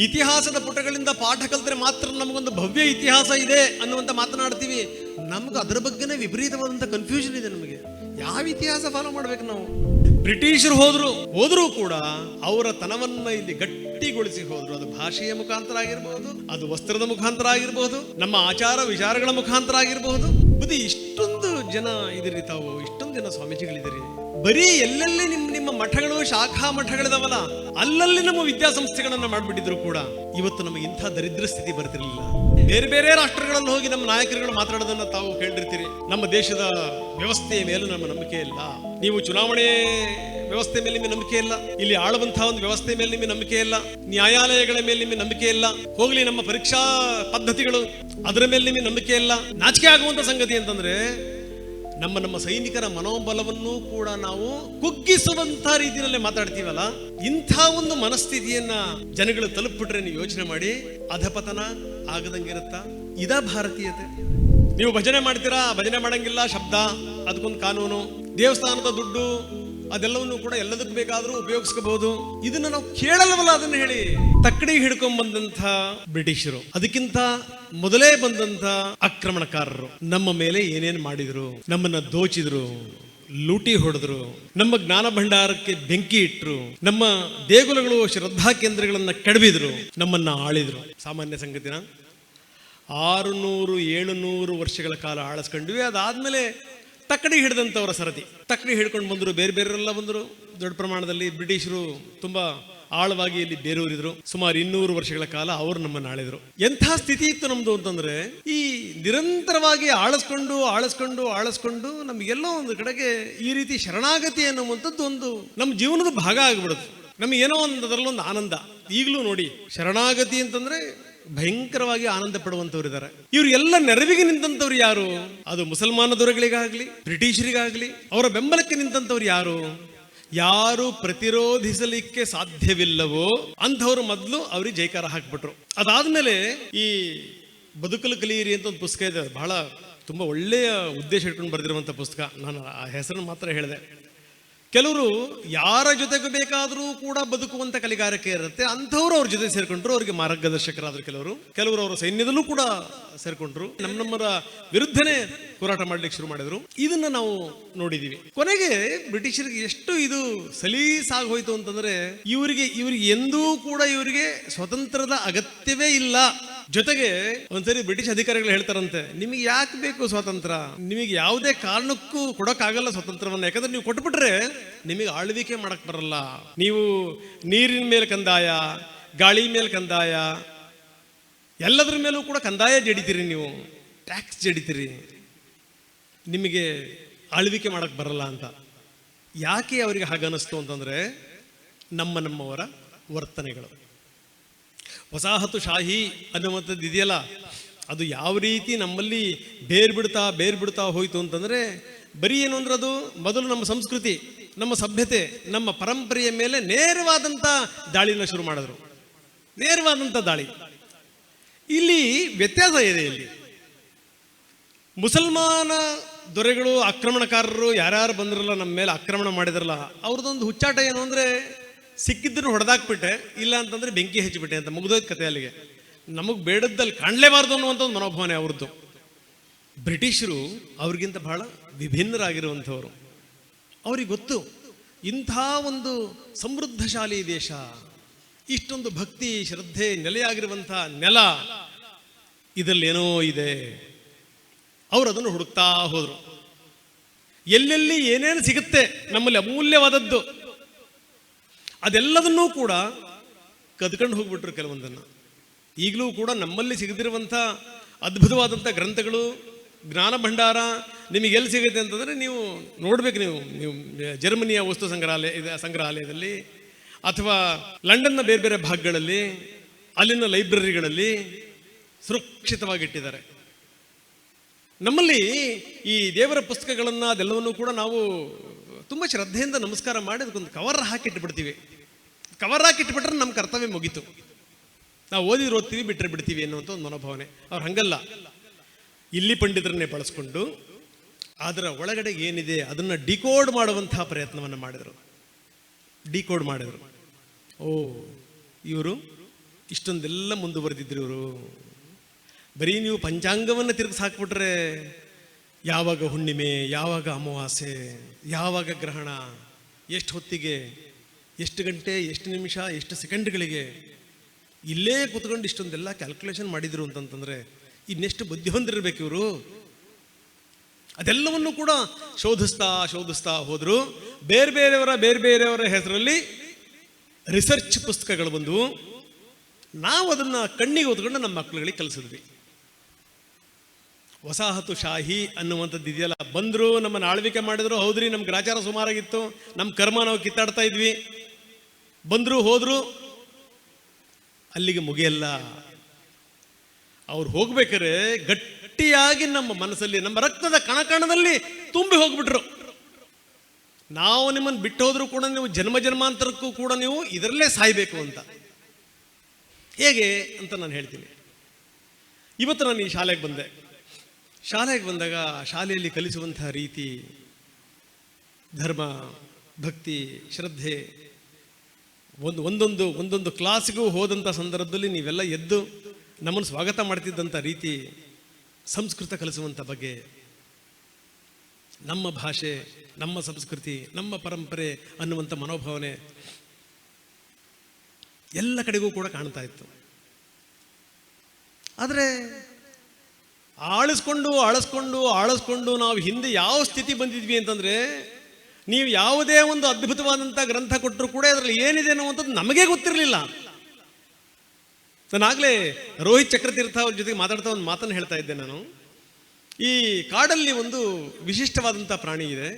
ಇತಿಹಾಸದ ಪುಟಗಳಿಂದ ಪಾಠ ಕಲಿತರೆ ಮಾತ್ರ ನಮಗೊಂದು ಭವ್ಯ ಇತಿಹಾಸ ಇದೆ ಅನ್ನುವಂತ ಮಾತನಾಡ್ತೀವಿ. ನಮ್ಗೆ ಅದರ ಬಗ್ಗೆನೇ ವಿಪರೀತವಾದಂಥ ಕನ್ಫ್ಯೂಷನ್ ಇದೆ. ನಮಗೆ ಯಾವ ಇತಿಹಾಸ ಫಾಲೋ ಮಾಡ್ಬೇಕು ನಾವು? ಬ್ರಿಟಿಷರು ಹೋದ್ರು ಕೂಡ ಅವರ ತನವನ್ನ ಇಲ್ಲಿ ಗಟ್ಟಿಗೊಳಿಸಿ ಹೋದ್ರು. ಅದು ಭಾಷೆಯ ಮುಖಾಂತರ ಆಗಿರಬಹುದು, ಅದು ವಸ್ತ್ರದ ಮುಖಾಂತರ ಆಗಿರಬಹುದು, ನಮ್ಮ ಆಚಾರ ವಿಚಾರಗಳ ಮುಖಾಂತರ ಆಗಿರಬಹುದು. ಬುದ್ಧಿ ಇಷ್ಟೊಂದು ಜನ ಇದಿರಿ, ತಾವು ಇಷ್ಟೊಂದು ಜನ ಸ್ವಾಮೀಜಿಗಳಿದ್ದೀರಿ. ಬರೀ ಎಲ್ಲೆಲ್ಲಿ ನಿಮ್ಮ ಮಠಗಳು, ಶಾಖಾ ಮಠಗಳಿದಾವಲ್ಲ, ಅಲ್ಲಲ್ಲಿ ನಮ್ಮ ವಿದ್ಯಾಸಂಸ್ಥೆಗಳನ್ನ ಮಾಡ್ಬಿಟ್ಟಿದ್ರು ಕೂಡ ಇವತ್ತು ನಮಗೆ ಇಂಥ ದರಿದ್ರ ಸ್ಥಿತಿ ಬರ್ತಿರ್ಲಿಲ್ಲ. ಬೇರೆ ಬೇರೆ ರಾಷ್ಟ್ರಗಳಲ್ಲಿ ಹೋಗಿ ನಮ್ಮ ನಾಯಕರುಗಳು ಮಾತಾಡೋದನ್ನ ತಾವು ಕೇಳಿರ್ತೀರಿ. ನಮ್ಮ ದೇಶದ ವ್ಯವಸ್ಥೆಯ ಮೇಲೂ ನಮ್ಮ ನಂಬಿಕೆ ಇಲ್ಲ, ನೀವು ಚುನಾವಣೆ ವ್ಯವಸ್ಥೆ ಮೇಲೆ ನಿಮಗೆ ನಂಬಿಕೆ ಇಲ್ಲ, ಇಲ್ಲಿ ಆಳುವಂತಹ ಒಂದು ವ್ಯವಸ್ಥೆ ಮೇಲೆ ನಿಮಗೆ ನಂಬಿಕೆ ಇಲ್ಲ, ನ್ಯಾಯಾಲಯಗಳ ಮೇಲೆ ನಿಮಗೆ ನಂಬಿಕೆ ಇಲ್ಲ, ಹೋಗ್ಲಿ ನಮ್ಮ ಪರೀಕ್ಷಾ ಪದ್ಧತಿಗಳು ಅದರ ಮೇಲೆ ನಿಮಗೆ ನಂಬಿಕೆ ಇಲ್ಲ. ನಾಚಿಕೆ ಆಗುವಂತ ಸಂಗತಿ ಅಂತಂದ್ರೆ ನಮ್ಮ ಸೈನಿಕರ ಮನೋಬಲವನ್ನು ಕೂಡ ನಾವು ಕುಗ್ಗಿಸುವಂತ ರೀತಿಯಲ್ಲಿ ಮಾತಾಡ್ತೀವಲ್ಲ. ಇಂಥ ಒಂದು ಮನಸ್ಥಿತಿಯನ್ನ ಜನಗಳು ತಲುಪಿಬಿಟ್ರೆ ನೀವು ಯೋಚನೆ ಮಾಡಿ, ಅಧಪತನ ಆಗದಂಗಿರುತ್ತಾ? ಇದ ಭಾರತೀಯತೆ. ನೀವು ಭಜನೆ ಮಾಡ್ತೀರಾ, ಭಜನೆ ಮಾಡಂಗಿಲ್ಲ, ಶಬ್ದ ಅದಕ್ಕೊಂದು ಕಾನೂನು, ದೇವಸ್ಥಾನದ ದುಡ್ಡು ಅದೆಲ್ಲವನ್ನು ಕೂಡ ಎಲ್ಲದಕ್ಕೂ ಬೇಕಾದ್ರೂ ಉಪಯೋಗಿಸ್ಕೋಬಹುದು. ಇದನ್ನ ನಾವು ಕೇಳಲ್ವಲ್ಲ, ಅದನ್ನ ಹೇಳಿ. ತಕ್ಕಡಿಗೆ ಹಿಡ್ಕೊಂಡ್ ಬಂದಂತ ಬ್ರಿಟಿಷರು, ಅದಕ್ಕಿಂತ ಮೊದಲೇ ಬಂದಂತ ಆಕ್ರಮಣಕಾರರು ನಮ್ಮ ಮೇಲೆ ಏನೇನ್ ಮಾಡಿದ್ರು, ನಮ್ಮನ್ನ ದೋಚಿದ್ರು, ಲೂಟಿ ಹೊಡೆದ್ರು, ನಮ್ಮ ಜ್ಞಾನ ಭಂಡಾರಕ್ಕೆ ಬೆಂಕಿ ಇಟ್ರು, ನಮ್ಮ ದೇಗುಲಗಳು ಶ್ರದ್ಧಾ ಕೇಂದ್ರಗಳನ್ನ ಕೆಡವಿದ್ರು, ನಮ್ಮನ್ನ ಆಳಿದ್ರು. ಸಾಮಾನ್ಯ ಸಂಗತಿನ 600-700 ವರ್ಷಗಳ ಕಾಲ ಆಳಿಸ್ಕೊಂಡ್ವಿ. ಅದಾದ್ಮೇಲೆ ತಕ್ಕಡಿ ಹಿಡಿದಂಥವರ ಸರದಿ, ತಕ್ಕಡಿ ಹಿಡ್ಕೊಂಡು ಬಂದರು, ಬೇರೆ ಬೇರೆಲ್ಲ ಬಂದರು. ದೊಡ್ಡ ಪ್ರಮಾಣದಲ್ಲಿ ಬ್ರಿಟಿಷರು ತುಂಬಾ ಆಳವಾಗಿ ಇಲ್ಲಿ ಬೇರೂರಿದ್ರು. ಸುಮಾರು 200 ವರ್ಷಗಳ ಕಾಲ ಅವರು ನಮ್ಮನ್ನು ಆಳಿದ್ರು. ಎಂಥ ಸ್ಥಿತಿ ಇತ್ತು ನಮ್ದು ಅಂತಂದ್ರೆ, ಈ ನಿರಂತರವಾಗಿ ಆಳಿಸ್ಕೊಂಡು ನಮಗೆಲ್ಲೋ ಒಂದು ಕಡೆಗೆ ಈ ರೀತಿ ಶರಣಾಗತಿ ಅನ್ನುವಂಥದ್ದು ಒಂದು ನಮ್ಮ ಜೀವನದ ಭಾಗ ಆಗಿಬಿಡುತ್ತೆ. ನಮ್ಗೆ ಏನೋ ಒಂದು ಅದರಲ್ಲೊಂದು ಆನಂದ. ಈಗಲೂ ನೋಡಿ, ಶರಣಾಗತಿ ಅಂತಂದ್ರೆ ಭಯಂಕರವಾಗಿ ಆನಂದ ಪಡುವಂತವ್ರು ಇದ್ದಾರೆ. ಇವ್ರು ಎಲ್ಲ ನೆರವಿಗೆ ನಿಂತಂತವ್ರು ಯಾರು? ಅದು ಮುಸಲ್ಮಾನ ದೊರೆಗಳಿಗಾಗ್ಲಿ, ಬ್ರಿಟಿಷರಿಗಾಗ್ಲಿ ಅವರ ಬೆಂಬಲಕ್ಕೆ ನಿಂತಂತವ್ರು ಯಾರು ಪ್ರತಿರೋಧಿಸಲಿಕ್ಕೆ ಸಾಧ್ಯವಿಲ್ಲವೋ ಅಂಥವ್ರು ಮೊದಲು ಅವ್ರಿಗೆ ಜೈಕಾರ ಹಾಕ್ಬಿಟ್ರು. ಅದಾದ್ಮೇಲೆ ಈ ಬದುಕಲು ಕಲಿಯಿರಿ ಅಂತ ಒಂದು ಪುಸ್ತಕ ಇದೆ, ಬಹಳ ತುಂಬಾ ಒಳ್ಳೆಯ ಉದ್ದೇಶ ಇಟ್ಕೊಂಡು ಬರೆದಿರುವಂತ ಪುಸ್ತಕ. ನಾನು ಆ ಹೆಸರನ್ನು ಮಾತ್ರ ಹೇಳಿದೆ. ಕೆಲವರು ಯಾರ ಜೊತೆಗೂ ಬೇಕಾದರೂ ಕೂಡ ಬದುಕುವಂತ ಕಲಿಗಾರಿಕೆ ಇರುತ್ತೆ, ಅಂಥವ್ರು ಅವ್ರ ಜೊತೆ ಸೇರ್ಕೊಂಡ್ರು, ಅವ್ರಿಗೆ ಮಾರ್ಗದರ್ಶಕರಾದ್ರು. ಕೆಲವರು ಅವರ ಸೈನ್ಯದಲ್ಲೂ ಕೂಡ ಸೇರ್ಕೊಂಡ್ರು, ನಮ್ಮರ ವಿರುದ್ಧನೇ ಹೋರಾಟ ಮಾಡ್ಲಿಕ್ಕೆ ಶುರು ಮಾಡಿದ್ರು. ಇದನ್ನ ನಾವು ನೋಡಿದೀವಿ. ಕೊನೆಗೆ ಬ್ರಿಟಿಷರಿಗೆ ಎಷ್ಟು ಇದು ಸಲೀಸಾಗಿ ಹೋಯ್ತು ಅಂತಂದ್ರೆ, ಇವರಿಗೆ ಎಂದೂ ಕೂಡ ಇವರಿಗೆ ಸ್ವತಂತ್ರದ ಅಗತ್ಯವೇ ಇಲ್ಲ. ಜೊತೆಗೆ ಒಂದ್ಸರಿ ಬ್ರಿಟಿಷ್ ಅಧಿಕಾರಿಗಳು ಹೇಳ್ತಾರಂತೆ, ನಿಮಗೆ ಯಾಕೆ ಬೇಕು ಸ್ವಾತಂತ್ರ್ಯ? ನಿಮಗೆ ಯಾವುದೇ ಕಾರಣಕ್ಕೂ ಕೊಡಕ್ಕಾಗಲ್ಲ ಸ್ವಾತಂತ್ರ್ಯವನ್ನ. ಯಾಕಂದ್ರೆ ನೀವು ಕೊಟ್ಬಿಟ್ರೆ ನಿಮಗೆ ಆಳ್ವಿಕೆ ಮಾಡಕ್ ಬರಲ್ಲ. ನೀವು ನೀರಿನ ಮೇಲೆ ಕಂದಾಯ, ಗಾಳಿ ಮೇಲೆ ಕಂದಾಯ, ಎಲ್ಲದ್ರ ಮೇಲೂ ಕೂಡ ಕಂದಾಯ ಜಡಿತೀರಿ, ನೀವು ಟ್ಯಾಕ್ಸ್ ಜಡಿತೀರಿ, ನಿಮಗೆ ಆಳ್ವಿಕೆ ಮಾಡಕ್ ಬರಲ್ಲ ಅಂತ. ಯಾಕೆ ಅವರಿಗೆ ಹಾಗನ್ನಿಸ್ತು ಅಂತಂದ್ರೆ, ನಮ್ಮವರ ವರ್ತನೆಗಳು. ವಸಾಹತು ಶಾಹಿ ಅನ್ನುವಂಥದ್ದು ಇದೆಯಲ್ಲ, ಅದು ಯಾವ ರೀತಿ ನಮ್ಮಲ್ಲಿ ಬೇರ್ಬಿಡ್ತಾ ಹೋಯ್ತು ಅಂತಂದ್ರೆ, ಬರೀ ಏನು ಅಂದ್ರೆ ಅದು ಮೊದಲು ನಮ್ಮ ಸಂಸ್ಕೃತಿ, ನಮ್ಮ ಸಭ್ಯತೆ, ನಮ್ಮ ಪರಂಪರೆಯ ಮೇಲೆ ನೇರವಾದಂಥ ದಾಳಿನ ಶುರು ಮಾಡಿದ್ರು. ನೇರವಾದಂಥ ದಾಳಿ. ಇಲ್ಲಿ ವ್ಯತ್ಯಾಸ ಇದೆ. ಇಲ್ಲಿ ಮುಸಲ್ಮಾನ ದೊರೆಗಳು, ಆಕ್ರಮಣಕಾರರು ಯಾರ್ಯಾರು ಬಂದ್ರಲ್ಲ, ನಮ್ಮ ಮೇಲೆ ಆಕ್ರಮಣ ಮಾಡಿದ್ರಲ್ಲ, ಅವ್ರದ್ದೊಂದು ಹುಚ್ಚಾಟ ಏನು ಅಂದ್ರೆ, ಸಿಕ್ಕಿದ್ರು ಹೊಡೆದಾಕ್ಬಿಟ್ಟೆ, ಇಲ್ಲ ಅಂತಂದ್ರೆ ಬೆಂಕಿ ಹಚ್ಚಿಬಿಟ್ಟೆ ಅಂತ ಮುಗಿದೋಯ್ತು ಕತೆ. ಅಲ್ಲಿಗೆ ನಮಗೆ ಬೇಡದ್ದಲ್ಲಿ ಕಾಣಲೇಬಾರ್ದು ಅನ್ನುವಂಥ ಒಂದು ಮನೋಭಾವನೆ ಅವ್ರದ್ದು. ಬ್ರಿಟಿಷರು ಅವ್ರಿಗಿಂತ ಬಹಳ ವಿಭಿನ್ನರಾಗಿರುವಂಥವ್ರು. ಅವ್ರಿಗೆ ಗೊತ್ತು, ಇಂಥ ಒಂದು ಸಮೃದ್ಧಶಾಲಿ ದೇಶ, ಇಷ್ಟೊಂದು ಭಕ್ತಿ ಶ್ರದ್ಧೆ ನೆಲೆಯಾಗಿರುವಂಥ ನೆಲ, ಇದರಲ್ಲೇನೋ ಇದೆ. ಅವರು ಅದನ್ನು ಹುಡುಕ್ತಾ ಹೋದ್ರು. ಎಲ್ಲೆಲ್ಲಿ ಏನೇನು ಸಿಗುತ್ತೆ ನಮ್ಮಲ್ಲಿ ಅಮೂಲ್ಯವಾದದ್ದು, ಅದೆಲ್ಲದನ್ನೂ ಕೂಡ ಕದ್ಕೊಂಡು ಹೋಗ್ಬಿಟ್ರು ಕೆಲವೊಂದನ್ನು. ಈಗಲೂ ಕೂಡ ನಮ್ಮಲ್ಲಿ ಸಿಗದಿರುವಂಥ ಅದ್ಭುತವಾದಂಥ ಗ್ರಂಥಗಳು, ಜ್ಞಾನ ಭಂಡಾರ ನಿಮಗೆ ಎಲ್ಲಿ ಸಿಗುತ್ತೆ ಅಂತಂದರೆ, ನೀವು ನೋಡ್ಬೇಕು. ನೀವು ಜರ್ಮನಿಯ ವಸ್ತು ಸಂಗ್ರಹಾಲಯದಲ್ಲಿ ಅಥವಾ ಲಂಡನ್ನ ಬೇರೆ ಬೇರೆ ಭಾಗಗಳಲ್ಲಿ, ಅಲ್ಲಿನ ಲೈಬ್ರರಿಗಳಲ್ಲಿ ಸುರಕ್ಷಿತವಾಗಿಟ್ಟಿದ್ದಾರೆ. ನಮ್ಮಲ್ಲಿ ಈ ದೇವರ ಪುಸ್ತಕಗಳನ್ನು ಅದೆಲ್ಲವನ್ನೂ ಕೂಡ ನಾವು ತುಂಬ ಶ್ರದ್ಧೆಯಿಂದ ನಮಸ್ಕಾರ ಮಾಡಿ ಅದಕ್ಕೊಂದು ಕವರ್ ಹಾಕಿಟ್ಬಿಡ್ತೀವಿ. ಕವರ್ ಹಾಕಿಟ್ಬಿಟ್ರೆ ನಮ್ಮ ಕರ್ತವ್ಯ ಮುಗೀತು. ನಾವು ಓದ್ತೀವಿ, ಬಿಟ್ಟರೆ ಬಿಡ್ತೀವಿ ಅನ್ನುವಂಥ ಒಂದು ಮನೋಭಾವನೆ. ಅವ್ರು ಹಂಗಲ್ಲ. ಇಲ್ಲಿ ಪಂಡಿತರನ್ನೇ ಬಳಸ್ಕೊಂಡು ಅದರ ಒಳಗಡೆ ಏನಿದೆ ಅದನ್ನು ಡಿಕೋಡ್ ಮಾಡುವಂತಹ ಪ್ರಯತ್ನವನ್ನು ಮಾಡಿದರು. ಡಿಕೋಡ್ ಮಾಡಿದರು. ಓ, ಇವರು ಇಷ್ಟೊಂದೆಲ್ಲ ಮುಂದುವರೆದಿದ್ರು ಇವರು. ಬರೀ ನೀವು ಪಂಚಾಂಗವನ್ನು ತಿರುಗಿಸಿ ಹಾಕ್ಬಿಟ್ರೆ ಯಾವಾಗ ಹುಣ್ಣಿಮೆ, ಯಾವಾಗ ಅಮಾವಾಸ್ಯೆ, ಯಾವಾಗ ಗ್ರಹಣ, ಎಷ್ಟು ಹೊತ್ತಿಗೆ, ಎಷ್ಟು ಗಂಟೆ, ಎಷ್ಟು ನಿಮಿಷ, ಎಷ್ಟು ಸೆಕೆಂಡ್ಗಳಿಗೆ ಇಲ್ಲೇ ಕೂತ್ಕೊಂಡು ಇಷ್ಟೊಂದೆಲ್ಲ ಕ್ಯಾಲ್ಕುಲೇಷನ್ ಮಾಡಿದ್ರು ಅಂತಂತಂದರೆ ಇನ್ನೆಷ್ಟು ಬುದ್ಧಿ ಹೊಂದಿರಬೇಕು ಇವರು. ಅದೆಲ್ಲವನ್ನು ಕೂಡ ಶೋಧಿಸ್ತಾ ಹೋದರು. ಬೇರೆ ಬೇರೆಯವರ ಹೆಸರಲ್ಲಿ ರಿಸರ್ಚ್ ಪುಸ್ತಕಗಳು ಬಂದವು. ನಾವು ಅದನ್ನು ಕಣ್ಣಿಗೆ ಓದ್ಕೊಂಡು ನಮ್ಮ ಮಕ್ಕಳುಗಳಿಗೆ ಕಲಿಸಿದ್ವಿ. ವಸಾಹತು ಶಾಹಿ ಅನ್ನುವಂಥದ್ದು ಇದೆಯಲ್ಲ, ಬಂದರು ನಮ್ಮನ್ನು ಆಳ್ವಿಕೆ ಮಾಡಿದ್ರು, ಹೌದ್ರಿ ನಮ್ಮ ಗ್ರಾಚಾರ ಸುಮಾರಾಗಿತ್ತು, ನಮ್ಮ ಕರ್ಮ ನಾವು ಕಿತ್ತಾಡ್ತಾ ಇದ್ವಿ, ಬಂದರು ಹೋದರು, ಅಲ್ಲಿಗೆ ಮುಗಿಯಲ್ಲ. ಅವ್ರು ಹೋಗ್ಬೇಕಾದ್ರೆ ಗಟ್ಟಿಯಾಗಿ ನಮ್ಮ ಮನಸ್ಸಲ್ಲಿ, ನಮ್ಮ ರಕ್ತದ ಕಣಕಣದಲ್ಲಿ ತುಂಬಿ ಹೋಗ್ಬಿಟ್ರು. ನಾವು ನಿಮ್ಮನ್ನು ಬಿಟ್ಟು ಹೋದ್ರೂ ಕೂಡ ನೀವು ಜನ್ಮ ಜನ್ಮಾಂತರಕ್ಕೂ ಕೂಡ ನೀವು ಇದರಲ್ಲೇ ಸಾಯ್ಬೇಕು ಅಂತ. ಹೇಗೆ ಅಂತ ನಾನು ಹೇಳ್ತೀನಿ. ಇವತ್ತು ನಾನು ಈ ಶಾಲೆಗೆ ಬಂದೆ. ಶಾಲೆಗೆ ಬಂದಾಗ ಶಾಲೆಯಲ್ಲಿ ಕಲಿಸುವಂತಹ ರೀತಿ, ಧರ್ಮ, ಭಕ್ತಿ, ಶ್ರದ್ಧೆ, ಒಂದೊಂದು ಕ್ಲಾಸಿಗೂ ಹೋದಂಥ ಸಂದರ್ಭದಲ್ಲಿ ನೀವೆಲ್ಲ ಎದ್ದು ನಮ್ಮನ್ನು ಸ್ವಾಗತ ಮಾಡ್ತಿದ್ದಂಥ ರೀತಿ, ಸಂಸ್ಕೃತ ಕಲಿಸುವಂಥ ಬಗ್ಗೆ, ನಮ್ಮ ಭಾಷೆ, ನಮ್ಮ ಸಂಸ್ಕೃತಿ, ನಮ್ಮ ಪರಂಪರೆ ಅನ್ನುವಂಥ ಮನೋಭಾವನೆ ಎಲ್ಲ ಕಡೆಗೂ ಕೂಡ ಕಾಣ್ತಾ ಇತ್ತು. ಆದರೆ ಆಳಿಸ್ಕೊಂಡು ನಾವು ಹಿಂದೆ ಯಾವ ಸ್ಥಿತಿ ಬಂದಿದ್ವಿ ಅಂತಂದರೆ, ನೀವು ಯಾವುದೇ ಒಂದು ಅದ್ಭುತವಾದಂಥ ಗ್ರಂಥ ಕೊಟ್ಟರು ಕೂಡ ಅದರಲ್ಲಿ ಏನಿದೆ ಅನ್ನುವಂಥದ್ದು ನಮಗೆ ಗೊತ್ತಿರಲಿಲ್ಲ. ನಾನಾಗಲೇ ರೋಹಿತ್ ಚಕ್ರತೀರ್ಥ ಅವ್ರ ಜೊತೆಗೆ ಮಾತಾಡ್ತಾ ಒಂದು ಮಾತನ್ನು ಹೇಳ್ತಾ ಇದ್ದೆ ನಾನು. ಈ ಕಾಡಲ್ಲಿ ಒಂದು ವಿಶಿಷ್ಟವಾದಂಥ ಪ್ರಾಣಿ ಇದೆ.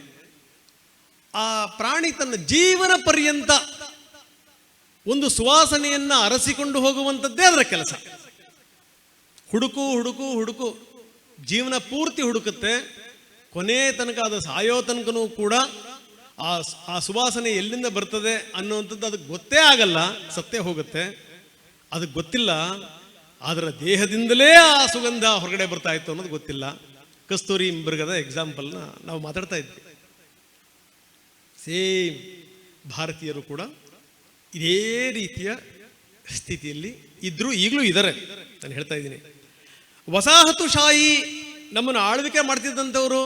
ಆ ಪ್ರಾಣಿ ತನ್ನ ಜೀವನ ಪರ್ಯಂತ ಒಂದು ಸುವಾಸನೆಯನ್ನು ಅರಸಿಕೊಂಡು ಹೋಗುವಂಥದ್ದೇ ಅದರ ಕೆಲಸ. ಹುಡುಕು ಜೀವನ ಪೂರ್ತಿ ಹುಡುಕುತ್ತೆ. ಕೊನೆ ತನಕ ಅದು ಸಾಯೋ ತನಕನೂ ಕೂಡ ಆ ಸುವಾಸನೆ ಎಲ್ಲಿಂದ ಬರ್ತದೆ ಅನ್ನುವಂಥದ್ದು ಅದಕ್ಕೆ ಗೊತ್ತೇ ಆಗಲ್ಲ, ಸತ್ತೇ ಹೋಗುತ್ತೆ. ಅದಕ್ಕೆ ಗೊತ್ತಿಲ್ಲ, ಅದರ ದೇಹದಿಂದಲೇ ಆ ಸುಗಂಧ ಹೊರಗಡೆ ಬರ್ತಾ ಇತ್ತು ಅನ್ನೋದು ಗೊತ್ತಿಲ್ಲ. ಕಸ್ತೂರಿ ಮೃಗದ ಎಕ್ಸಾಂಪಲ್ನ ನಾವು ಮಾತಾಡ್ತಾ ಇದ್ವಿ. ಸೇಮ್ ಭಾರತೀಯರು ಕೂಡ ಇದೇ ರೀತಿಯ ಸ್ಥಿತಿಯಲ್ಲಿ ಇದ್ರು, ಈಗಲೂ ಇದ್ದಾರೆ. ನಾನು ಹೇಳ್ತಾ ಇದ್ದೀನಿ, ವಸಾಹತುಶಾಹಿ ನಮ್ಮನ್ನು ಆಳ್ವಿಕೆ ಮಾಡ್ತಿದ್ದಂಥವರು,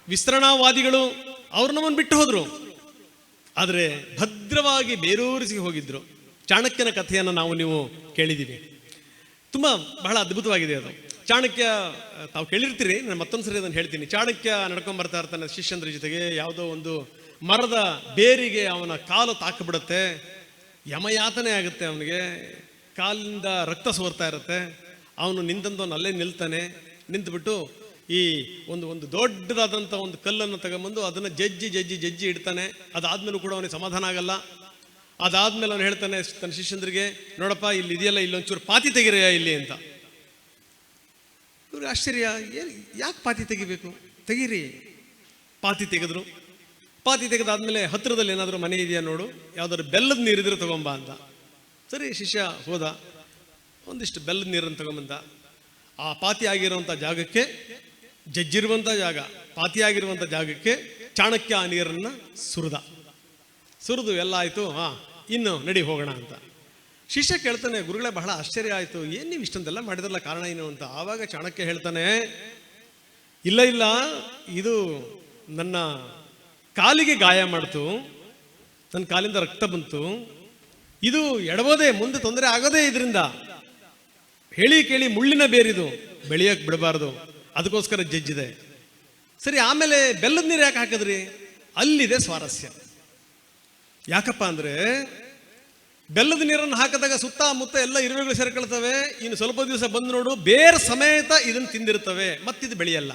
ವಿಸ್ತರಣಾವಾದಿಗಳು, ಅವರು ನಮ್ಮನ್ನು ಬಿಟ್ಟು ಹೋದರು. ಆದರೆ ಭದ್ರವಾಗಿ ಬೇರೂರಿಸಿ ಹೋಗಿದ್ರು. ಚಾಣಕ್ಯನ ಕಥೆಯನ್ನು ನೀವು ಕೇಳಿದ್ದೀವಿ. ತುಂಬ ಬಹಳ ಅದ್ಭುತವಾಗಿದೆ ಅದು. ಚಾಣಕ್ಯ, ತಾವು ಕೇಳಿರ್ತೀರಿ, ನಾನು ಮತ್ತೊಂದು ಸರಿ ಅದನ್ನು ಹೇಳ್ತೀನಿ. ಚಾಣಕ್ಯ ನಡ್ಕೊಂಡ್ಬರ್ತಾ ಇರ್ತಾನೆ ಶಿಷ್ಯಂದ್ರ ಜೊತೆಗೆ. ಯಾವುದೋ ಒಂದು ಮರದ ಬೇರಿಗೆ ಅವನ ಕಾಲು ತಾಕಿಬಿಡುತ್ತೆ, ಯಮಯಾತನೆ ಆಗುತ್ತೆ ಅವನಿಗೆ, ಕಾಲಿಂದ ರಕ್ತ ಸೋರ್ತಾ ಇರುತ್ತೆ. ಅವನು ನಿಂತಂದವನು ಅಲ್ಲೇ ನಿಲ್ತಾನೆ. ನಿಂತುಬಿಟ್ಟು ಈ ಒಂದು ದೊಡ್ಡದಾದಂಥ ಒಂದು ಕಲ್ಲನ್ನು ತಗೊಂಬಂದು ಅದನ್ನು ಜಜ್ಜಿ ಇಡ್ತಾನೆ. ಅದಾದ್ಮೇಲೂ ಕೂಡ ಅವನಿಗೆ ಸಮಾಧಾನ ಆಗಲ್ಲ. ಅದಾದ್ಮೇಲೆ ಅವನು ಹೇಳ್ತಾನೆ ತನ್ನ ಶಿಷ್ಯಂದ್ರಿಗೆ, ನೋಡಪ್ಪ ಇಲ್ಲಿ ಇದೆಯಲ್ಲ, ಇಲ್ಲೊಂಚೂರು ಪಾತಿ ತೆಗಿರೆಯ ಇಲ್ಲಿ ಅಂತ. ಇವ್ರಿಗೆ ಆಶ್ಚರ್ಯ, ಯಾಕೆ ಪಾತಿ ತೆಗಿಬೇಕು, ತೆಗೀರಿ. ಪಾತಿ ತೆಗೆದ್ರು. ಪಾತಿ ತೆಗೆದಾದ್ಮೇಲೆ ಹತ್ತಿರದಲ್ಲಿ ಏನಾದರೂ ಮನೆ ಇದೆಯಾ ನೋಡು, ಯಾವ್ದಾದ್ರು ಬೆಲ್ಲದ ನೀರಿದ್ರೆ ತಗೊಂಬ ಅಂತ. ಸರಿ, ಶಿಷ್ಯ ಹೋದ, ಒಂದಿಷ್ಟು ಬೆಲ್ಲದ ನೀರನ್ನು ತಗೊಂಬಂದ. ಆ ಪಾತಿ ಆಗಿರುವಂಥ ಜಾಗಕ್ಕೆ, ಜಜ್ಜಿರುವಂಥ ಜಾಗ, ಪಾತಿ ಆಗಿರುವಂಥ ಜಾಗಕ್ಕೆ ಚಾಣಕ್ಯ ಆ ನೀರನ್ನು ಸುರಿದು ಎಲ್ಲ ಆಯಿತು. ಇನ್ನು ನಡಿ ಹೋಗೋಣ ಅಂತ. ಶಿಷ್ಯ ಕೇಳ್ತಾನೆ, ಗುರುಗಳೇ ಬಹಳ ಆಶ್ಚರ್ಯ ಆಯಿತು, ಏನು ನೀವು ಇಷ್ಟೊಂದೆಲ್ಲ ಮಾಡಿದ್ರಲ್ಲ, ಕಾರಣ ಏನು ಅಂತ. ಆವಾಗ ಚಾಣಕ್ಯ ಹೇಳ್ತಾನೆ, ಇಲ್ಲ ಇದು ನನ್ನ ಕಾಲಿಗೆ ಗಾಯ ಮಾಡ್ತು, ನನ್ನ ಕಾಲಿಂದ ರಕ್ತ ಬಂತು, ಇದು ಎಡಬೋದೆ, ಮುಂದೆ ತೊಂದರೆ ಆಗೋದೇ ಇದರಿಂದ. ಹೇಳಿ ಕೇಳಿ ಮುಳ್ಳಿನ ಬೇರಿದು, ಬೆಳೆಯಕ್ಕೆ ಬಿಡಬಾರ್ದು, ಅದಕ್ಕೋಸ್ಕರ ಜಜ್ಜಿದೆ. ಸರಿ, ಆಮೇಲೆ ಬೆಲ್ಲದ ನೀರು ಯಾಕೆ ಹಾಕಿದ್ರಿ? ಅಲ್ಲಿದೆ ಸ್ವಾರಸ್ಯ. ಯಾಕಪ್ಪ ಅಂದರೆ, ಬೆಲ್ಲದ ನೀರನ್ನು ಹಾಕಿದಾಗ ಸುತ್ತಮುತ್ತ ಎಲ್ಲ ಇರುವೆಗಳು ಸೇರ್ಕೊಳ್ತವೆ. ಇನ್ನು ಸ್ವಲ್ಪ ದಿವಸ ಬಂದು ನೋಡು, ಬೇರೆ ಸಮೇತ ಇದನ್ನು ತಿಂದಿರ್ತವೆ, ಮತ್ತಿದು ಬೆಳೆಯಲ್ಲ.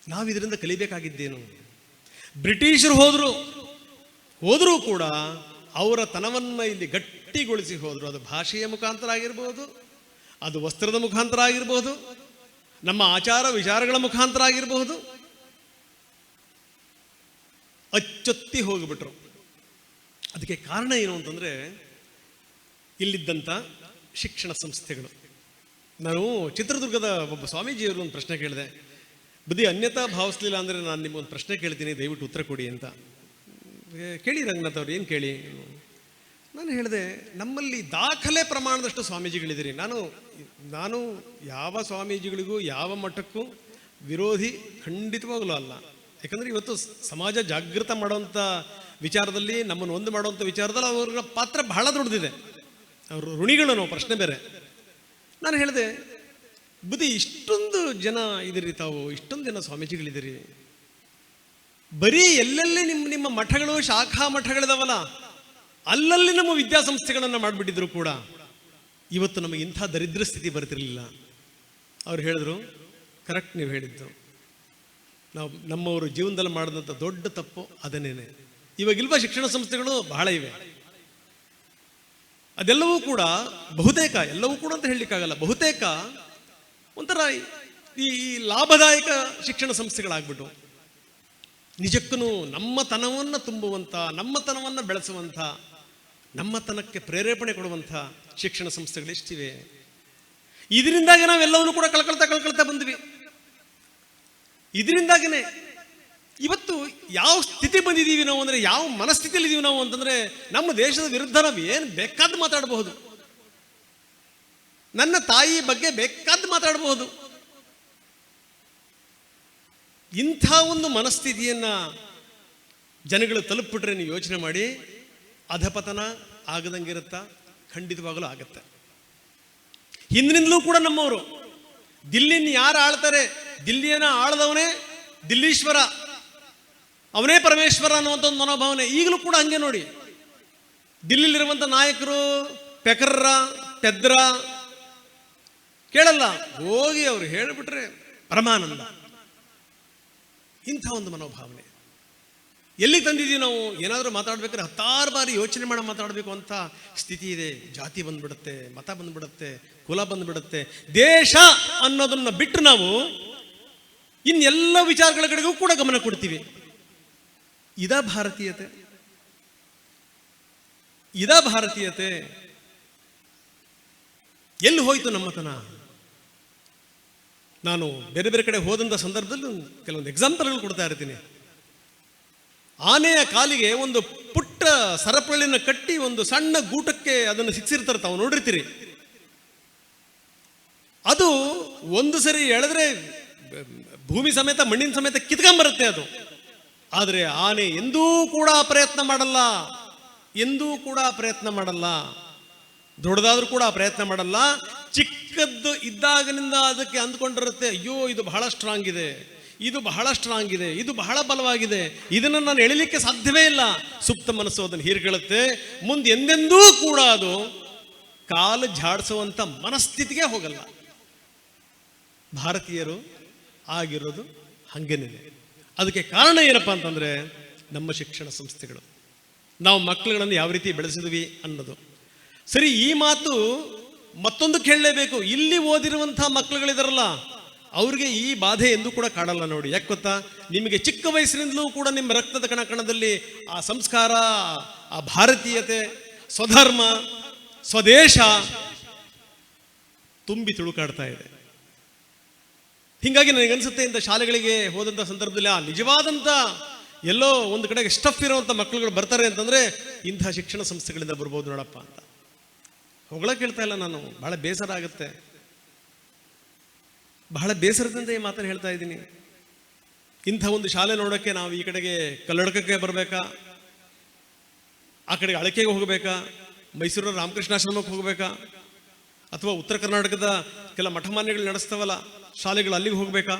ನಾವಿದರಿಂದ ಕಲಿಬೇಕಾಗಿದ್ದೇನು? ಬ್ರಿಟಿಷರು ಹೋದರೂ ಕೂಡ ಅವರ ತನವನ್ನು ಇಲ್ಲಿ ಗಟ್ಟಿಗೊಳಿಸಿ ಹೋದರು. ಅದು ಭಾಷೆಯ ಮುಖಾಂತರ ಆಗಿರ್ಬೋದು, ಅದು ವಸ್ತ್ರದ ಮುಖಾಂತರ ಆಗಿರ್ಬೋದು, ನಮ್ಮ ಆಚಾರ ವಿಚಾರಗಳ ಮುಖಾಂತರ ಆಗಿರಬಹುದು. ಅಚ್ಚೊತ್ತಿ ಹೋಗಿಬಿಟ್ರು. ಅದಕ್ಕೆ ಕಾರಣ ಏನು ಅಂತಂದರೆ, ಇಲ್ಲಿದ್ದಂಥ ಶಿಕ್ಷಣ ಸಂಸ್ಥೆಗಳು. ನಾನು ಚಿತ್ರದುರ್ಗದ ಒಬ್ಬ ಸ್ವಾಮೀಜಿಯವರು ಒಂದು ಪ್ರಶ್ನೆ ಕೇಳಿದೆ. ಬುದ್ಧಿ ಅನ್ಯತಾ ಭಾವಿಸ್ಲಿಲ್ಲ ಅಂದರೆ ನಾನು ನಿಮಗೊಂದು ಪ್ರಶ್ನೆ ಕೇಳ್ತೀನಿ, ದಯವಿಟ್ಟು ಉತ್ತರ ಕೊಡಿ ಅಂತ. ಕೇಳಿ ರಂಗನಾಥ್ ಅವ್ರು, ಏನು ಕೇಳಿ? ನಾನು ಹೇಳಿದೆ, ನಮ್ಮಲ್ಲಿ ದಾಖಲೆ ಪ್ರಮಾಣದಷ್ಟು ಸ್ವಾಮೀಜಿಗಳಿದ್ದೀರಿ. ನಾನು ಯಾವ ಸ್ವಾಮೀಜಿಗಳಿಗೂ ಯಾವ ಮಠಕ್ಕೂ ವಿರೋಧಿ ಖಂಡಿತವಾಗಲೂ ಅಲ್ಲ. ಯಾಕಂದರೆ ಇವತ್ತು ಸಮಾಜ ಜಾಗೃತ ಮಾಡುವಂಥ ವಿಚಾರದಲ್ಲಿ, ನಮ್ಮನ್ನು ಒಂದು ಮಾಡುವಂಥ ವಿಚಾರದಲ್ಲಿ ಅವ್ರ ಪಾತ್ರ ಬಹಳ ದೊಡ್ಡದಿದೆ. ಅವರು ಋಣಿಗಳು ನಾವು, ಪ್ರಶ್ನೆ ಬೇರೆ. ನಾನು ಹೇಳಿದೆ, ಬುದ್ಧಿ ಇಷ್ಟೊಂದು ಜನ ಇದ್ದೀರಿ, ತಾವು ಇಷ್ಟೊಂದು ಜನ ಸ್ವಾಮೀಜಿಗಳಿದ್ದೀರಿ, ಬರೀ ಎಲ್ಲೆಲ್ಲಿ ನಿಮ್ಮ ಮಠಗಳು, ಶಾಖಾ ಮಠಗಳಿದಾವಲ್ಲ, ಅಲ್ಲಲ್ಲಿ ನಮ್ಮ ವಿದ್ಯಾಸಂಸ್ಥೆಗಳನ್ನು ಮಾಡಿಬಿಟ್ಟಿದ್ರು ಕೂಡ ಇವತ್ತು ನಮಗೆ ಇಂಥ ದರಿದ್ರ ಸ್ಥಿತಿ ಬರ್ತಿರಲಿಲ್ಲ. ಅವ್ರು ಹೇಳಿದ್ರು, ಕರೆಕ್ಟ್, ನೀವು ಹೇಳಿದ್ದು. ನಮ್ಮವರು ಜೀವನದಲ್ಲಿ ಮಾಡಿದಂಥ ದೊಡ್ಡ ತಪ್ಪು ಅದನ್ನೇನೆ. ಇವಾಗಿಲ್ವಾ ಶಿಕ್ಷಣ ಸಂಸ್ಥೆಗಳು ಬಹಳ ಇವೆ. ಅದೆಲ್ಲವೂ ಕೂಡ ಬಹುತೇಕ, ಎಲ್ಲವೂ ಕೂಡ ಅಂತ ಹೇಳಲಿಕ್ಕಾಗಲ್ಲ, ಬಹುತೇಕ ಒಂಥರ ಈ ಲಾಭದಾಯಕ ಶಿಕ್ಷಣ ಸಂಸ್ಥೆಗಳಾಗ್ಬಿಟ್ಟು ನಿಜಕ್ಕೂ ನಮ್ಮತನವನ್ನು ತುಂಬುವಂಥ, ನಮ್ಮತನವನ್ನು ಬೆಳೆಸುವಂಥ, ನಮ್ಮತನಕ್ಕೆ ಪ್ರೇರೇಪಣೆ ಕೊಡುವಂಥ ಶಿಕ್ಷಣ ಸಂಸ್ಥೆಗಳು ಎಷ್ಟಿವೆ. ಇದರಿಂದಾಗಿ ನಾವೆಲ್ಲವನ್ನೂ ಕೂಡ ಕಳ್ಕೊಳ್ತಾ ಬಂದ್ವಿ. ಇದರಿಂದಾಗನೇ ಇವತ್ತು ಯಾವ ಸ್ಥಿತಿ ಬಂದಿದ್ದೀವಿ ನಾವು ಅಂದರೆ, ಯಾವ ಮನಸ್ಥಿತಿಯಲ್ಲಿ ಇದೀವಿ ನಾವು ಅಂತಂದರೆ, ನಮ್ಮ ದೇಶದ ವಿರುದ್ಧ ನಾವು ಏನು ಬೇಕಾದ್ದು ಮಾತಾಡಬಹುದು, ನನ್ನ ತಾಯಿ ಬಗ್ಗೆ ಬೇಕಾದ್ದು ಮಾತಾಡಬಹುದು. ಇಂಥ ಒಂದು ಮನಸ್ಥಿತಿಯನ್ನು ಜನಗಳು ತಲುಪಿಬಿಟ್ರೆ ನೀವು ಯೋಚನೆ ಮಾಡಿ, ಅಧಪತನ ಆಗದಂಗಿರುತ್ತಾ? ಖಂಡಿತವಾಗಲೂ ಆಗತ್ತೆ. ಹಿಂದಿನಿಂದಲೂ ಕೂಡ ನಮ್ಮವರು ದಿಲ್ಲಿನ ಯಾರು ಆಳ್ತಾರೆ, ದಿಲ್ಲಿಯನ್ನ ಆಳದವನೇ ದಿಲ್ಲೀಶ್ವರ, ಅವನೇ ಪರಮೇಶ್ವರ ಅನ್ನುವಂಥ ಒಂದು ಮನೋಭಾವನೆ ಈಗಲೂ ಕೂಡ ಹಂಗೆ ನೋಡಿ. ದಿಲ್ಲಿಲಿರುವಂಥ ನಾಯಕರು ಪೆಕರ್ರ, ಪೆದ್ರ ಕೇಳಲ್ಲ, ಹೋಗಿ ಅವರು ಹೇಳಿಬಿಟ್ರೆ ಪರಮಾನಂದ. ಇಂಥ ಒಂದು ಮನೋಭಾವನೆ ಎಲ್ಲಿ ತಂದಿದ್ದೀವಿ ನಾವು? ಏನಾದರೂ ಮಾತಾಡ್ಬೇಕಾದ್ರೆ 10 ಬಾರಿ ಯೋಚನೆ ಮಾಡಿ ಮಾತಾಡಬೇಕು ಅಂತ ಸ್ಥಿತಿ ಇದೆ. ಜಾತಿ ಬಂದ್ಬಿಡುತ್ತೆ, ಮತ ಬಂದ್ಬಿಡುತ್ತೆ, ಕುಲ ಬಂದ್ಬಿಡುತ್ತೆ. ದೇಶ ಅನ್ನೋದನ್ನ ಬಿಟ್ಟು ನಾವು ಇನ್ನೆಲ್ಲ ವಿಚಾರಗಳ ಕಡೆಗೂ ಕೂಡ ಗಮನ ಕೊಡ್ತೀವಿ. ಇದಾ ಭಾರತೀಯತೆ? ಇದಾ ಭಾರತೀಯತೆ? ಎಲ್ಲಿ ಹೋಯ್ತು ನಮ್ಮತನ? ನಾನು ಬೇರೆ ಬೇರೆ ಕಡೆ ಹೋದಂಥ ಸಂದರ್ಭದಲ್ಲಿ ಕೆಲವೊಂದು ಎಕ್ಸಾಂಪಲ್ಗಳು ಕೊಡ್ತಾ ಇರ್ತೀನಿ. ಆನೆಯ ಕಾಲಿಗೆ ಒಂದು ಪುಟ್ಟ ಸರಪಳಿನ ಕಟ್ಟಿ ಒಂದು ಸಣ್ಣ ಗೂಟಕ್ಕೆ ಅದನ್ನು ಸಿಕ್ಸಿರ್ತಾರೆ, ತಾವು ನೋಡಿರ್ತೀರಿ. ಅದು ಒಂದು ಸರಿ ಎಳೆದ್ರೆ ಭೂಮಿ ಸಮೇತ, ಮಣ್ಣಿನ ಸಮೇತ ಕಿತ್ಕೊಂಬರುತ್ತೆ ಅದು. ಆದರೆ ಆನೆ ಎಂದೂ ಕೂಡ ಪ್ರಯತ್ನ ಮಾಡಲ್ಲ, ಎಂದೂ ಕೂಡ ಪ್ರಯತ್ನ ಮಾಡಲ್ಲ. ದೊಡ್ಡದಾದ್ರೂ ಕೂಡ ಪ್ರಯತ್ನ ಮಾಡಲ್ಲ. ಚಿಕ್ಕದ್ದು ಇದ್ದಾಗನಿಂದ ಅದಕ್ಕೆ ಅಂದ್ಕೊಂಡಿರುತ್ತೆ, ಅಯ್ಯೋ ಇದು ಬಹಳ ಸ್ಟ್ರಾಂಗ್ ಇದೆ, ಇದು ಬಹಳ ಸ್ಟ್ರಾಂಗ್ ಇದೆ, ಇದು ಬಹಳ ಬಲವಾಗಿದೆ, ಇದನ್ನು ನಾನು ಎಳಿಲಿಕ್ಕೆ ಸಾಧ್ಯವೇ ಇಲ್ಲ. ಸುಪ್ತ ಮನಸ್ಸು ಅದನ್ನು ಹೀರ್ಕೊಳ್ಳುತ್ತೆ. ಮುಂದೆ ಎಂದೆಂದೂ ಕೂಡ ಅದು ಕಾಲು ಝಾಡಿಸುವಂಥ ಮನಸ್ಥಿತಿಗೆ ಹೋಗಲ್ಲ. ಭಾರತೀಯರು ಆಗಿರೋದು ಹಂಗೇನೆ. ಅದಕ್ಕೆ ಕಾರಣ ಏನಪ್ಪ ಅಂತಂದರೆ ನಮ್ಮ ಶಿಕ್ಷಣ ಸಂಸ್ಥೆಗಳು, ನಾವು ಮಕ್ಕಳುಗಳನ್ನು ಯಾವ ರೀತಿ ಬೆಳೆಸಿದ್ವಿ ಅನ್ನೋದು. ಸರಿ, ಈ ಮಾತು ಮತ್ತೊಂದು ಕೇಳಲೇಬೇಕು. ಇಲ್ಲಿ ಓದಿರುವಂಥ ಮಕ್ಕಳುಗಳಿದಾರಲ್ಲ, ಅವ್ರಿಗೆ ಈ ಬಾಧೆ ಎಂದೂ ಕೂಡ ಕಾಡಲ್ಲ ನೋಡಿ. ಯಾಕೆ ಗೊತ್ತಾ? ನಿಮಗೆ ಚಿಕ್ಕ ವಯಸ್ಸಿನಿಂದಲೂ ಕೂಡ ನಿಮ್ಮ ರಕ್ತದ ಕಣಕಣದಲ್ಲಿ ಆ ಸಂಸ್ಕಾರ, ಆ ಭಾರತೀಯತೆ, ಸ್ವಧರ್ಮ, ಸ್ವದೇಶ ತುಂಬಿ ತುಳುಕಾಡ್ತಾ ಇದೆ. ಹೀಗಾಗಿ ನನಗನ್ಸುತ್ತೆ, ಇಂಥ ಶಾಲೆಗಳಿಗೆ ಹೋದಂಥ ಸಂದರ್ಭದಲ್ಲಿ ನಿಜವಾದಂಥ ಎಲ್ಲೋ ಒಂದು ಕಡೆಗೆ ಸ್ಟಫ್ ಇರುವಂಥ ಮಕ್ಕಳುಗಳು ಬರ್ತಾರೆ ಅಂತಂದರೆ ಇಂಥ ಶಿಕ್ಷಣ ಸಂಸ್ಥೆಗಳಿಂದ ಬರ್ಬೋದು ನೋಡಪ್ಪ ಅಂತ. ಹೊಗಳಕ್ಕೆ ಹೇಳ್ತಾ ಇಲ್ಲ ನಾನು, ಬಹಳ ಬೇಸರ ಆಗುತ್ತೆ. ಬಹಳ ಬೇಸರದಿಂದ ಈ ಮಾತನ್ನು ಹೇಳ್ತಾ ಇದ್ದೀನಿ. ಇಂಥ ಒಂದು ಶಾಲೆ ನೋಡೋಕ್ಕೆ ನಾವು ಈ ಕಡೆಗೆ ಕಲ್ಲಡ್ಕಕ್ಕೆ ಬರಬೇಕಾ, ಆ ಕಡೆಗೆ ಅಳಕೆಗೆ ಹೋಗಬೇಕಾ, ಮೈಸೂರಿನ ರಾಮಕೃಷ್ಣಾಶ್ರಮಕ್ಕೆ ಹೋಗಬೇಕಾ, ಅಥವಾ ಉತ್ತರ ಕರ್ನಾಟಕದ ಕೆಲ ಮಠಮಾನ್ಯಗಳು ನಡೆಸ್ತಾವಲ್ಲ ಶಾಲೆಗಳು, ಅಲ್ಲಿಗೆ ಹೋಗಬೇಕಾ?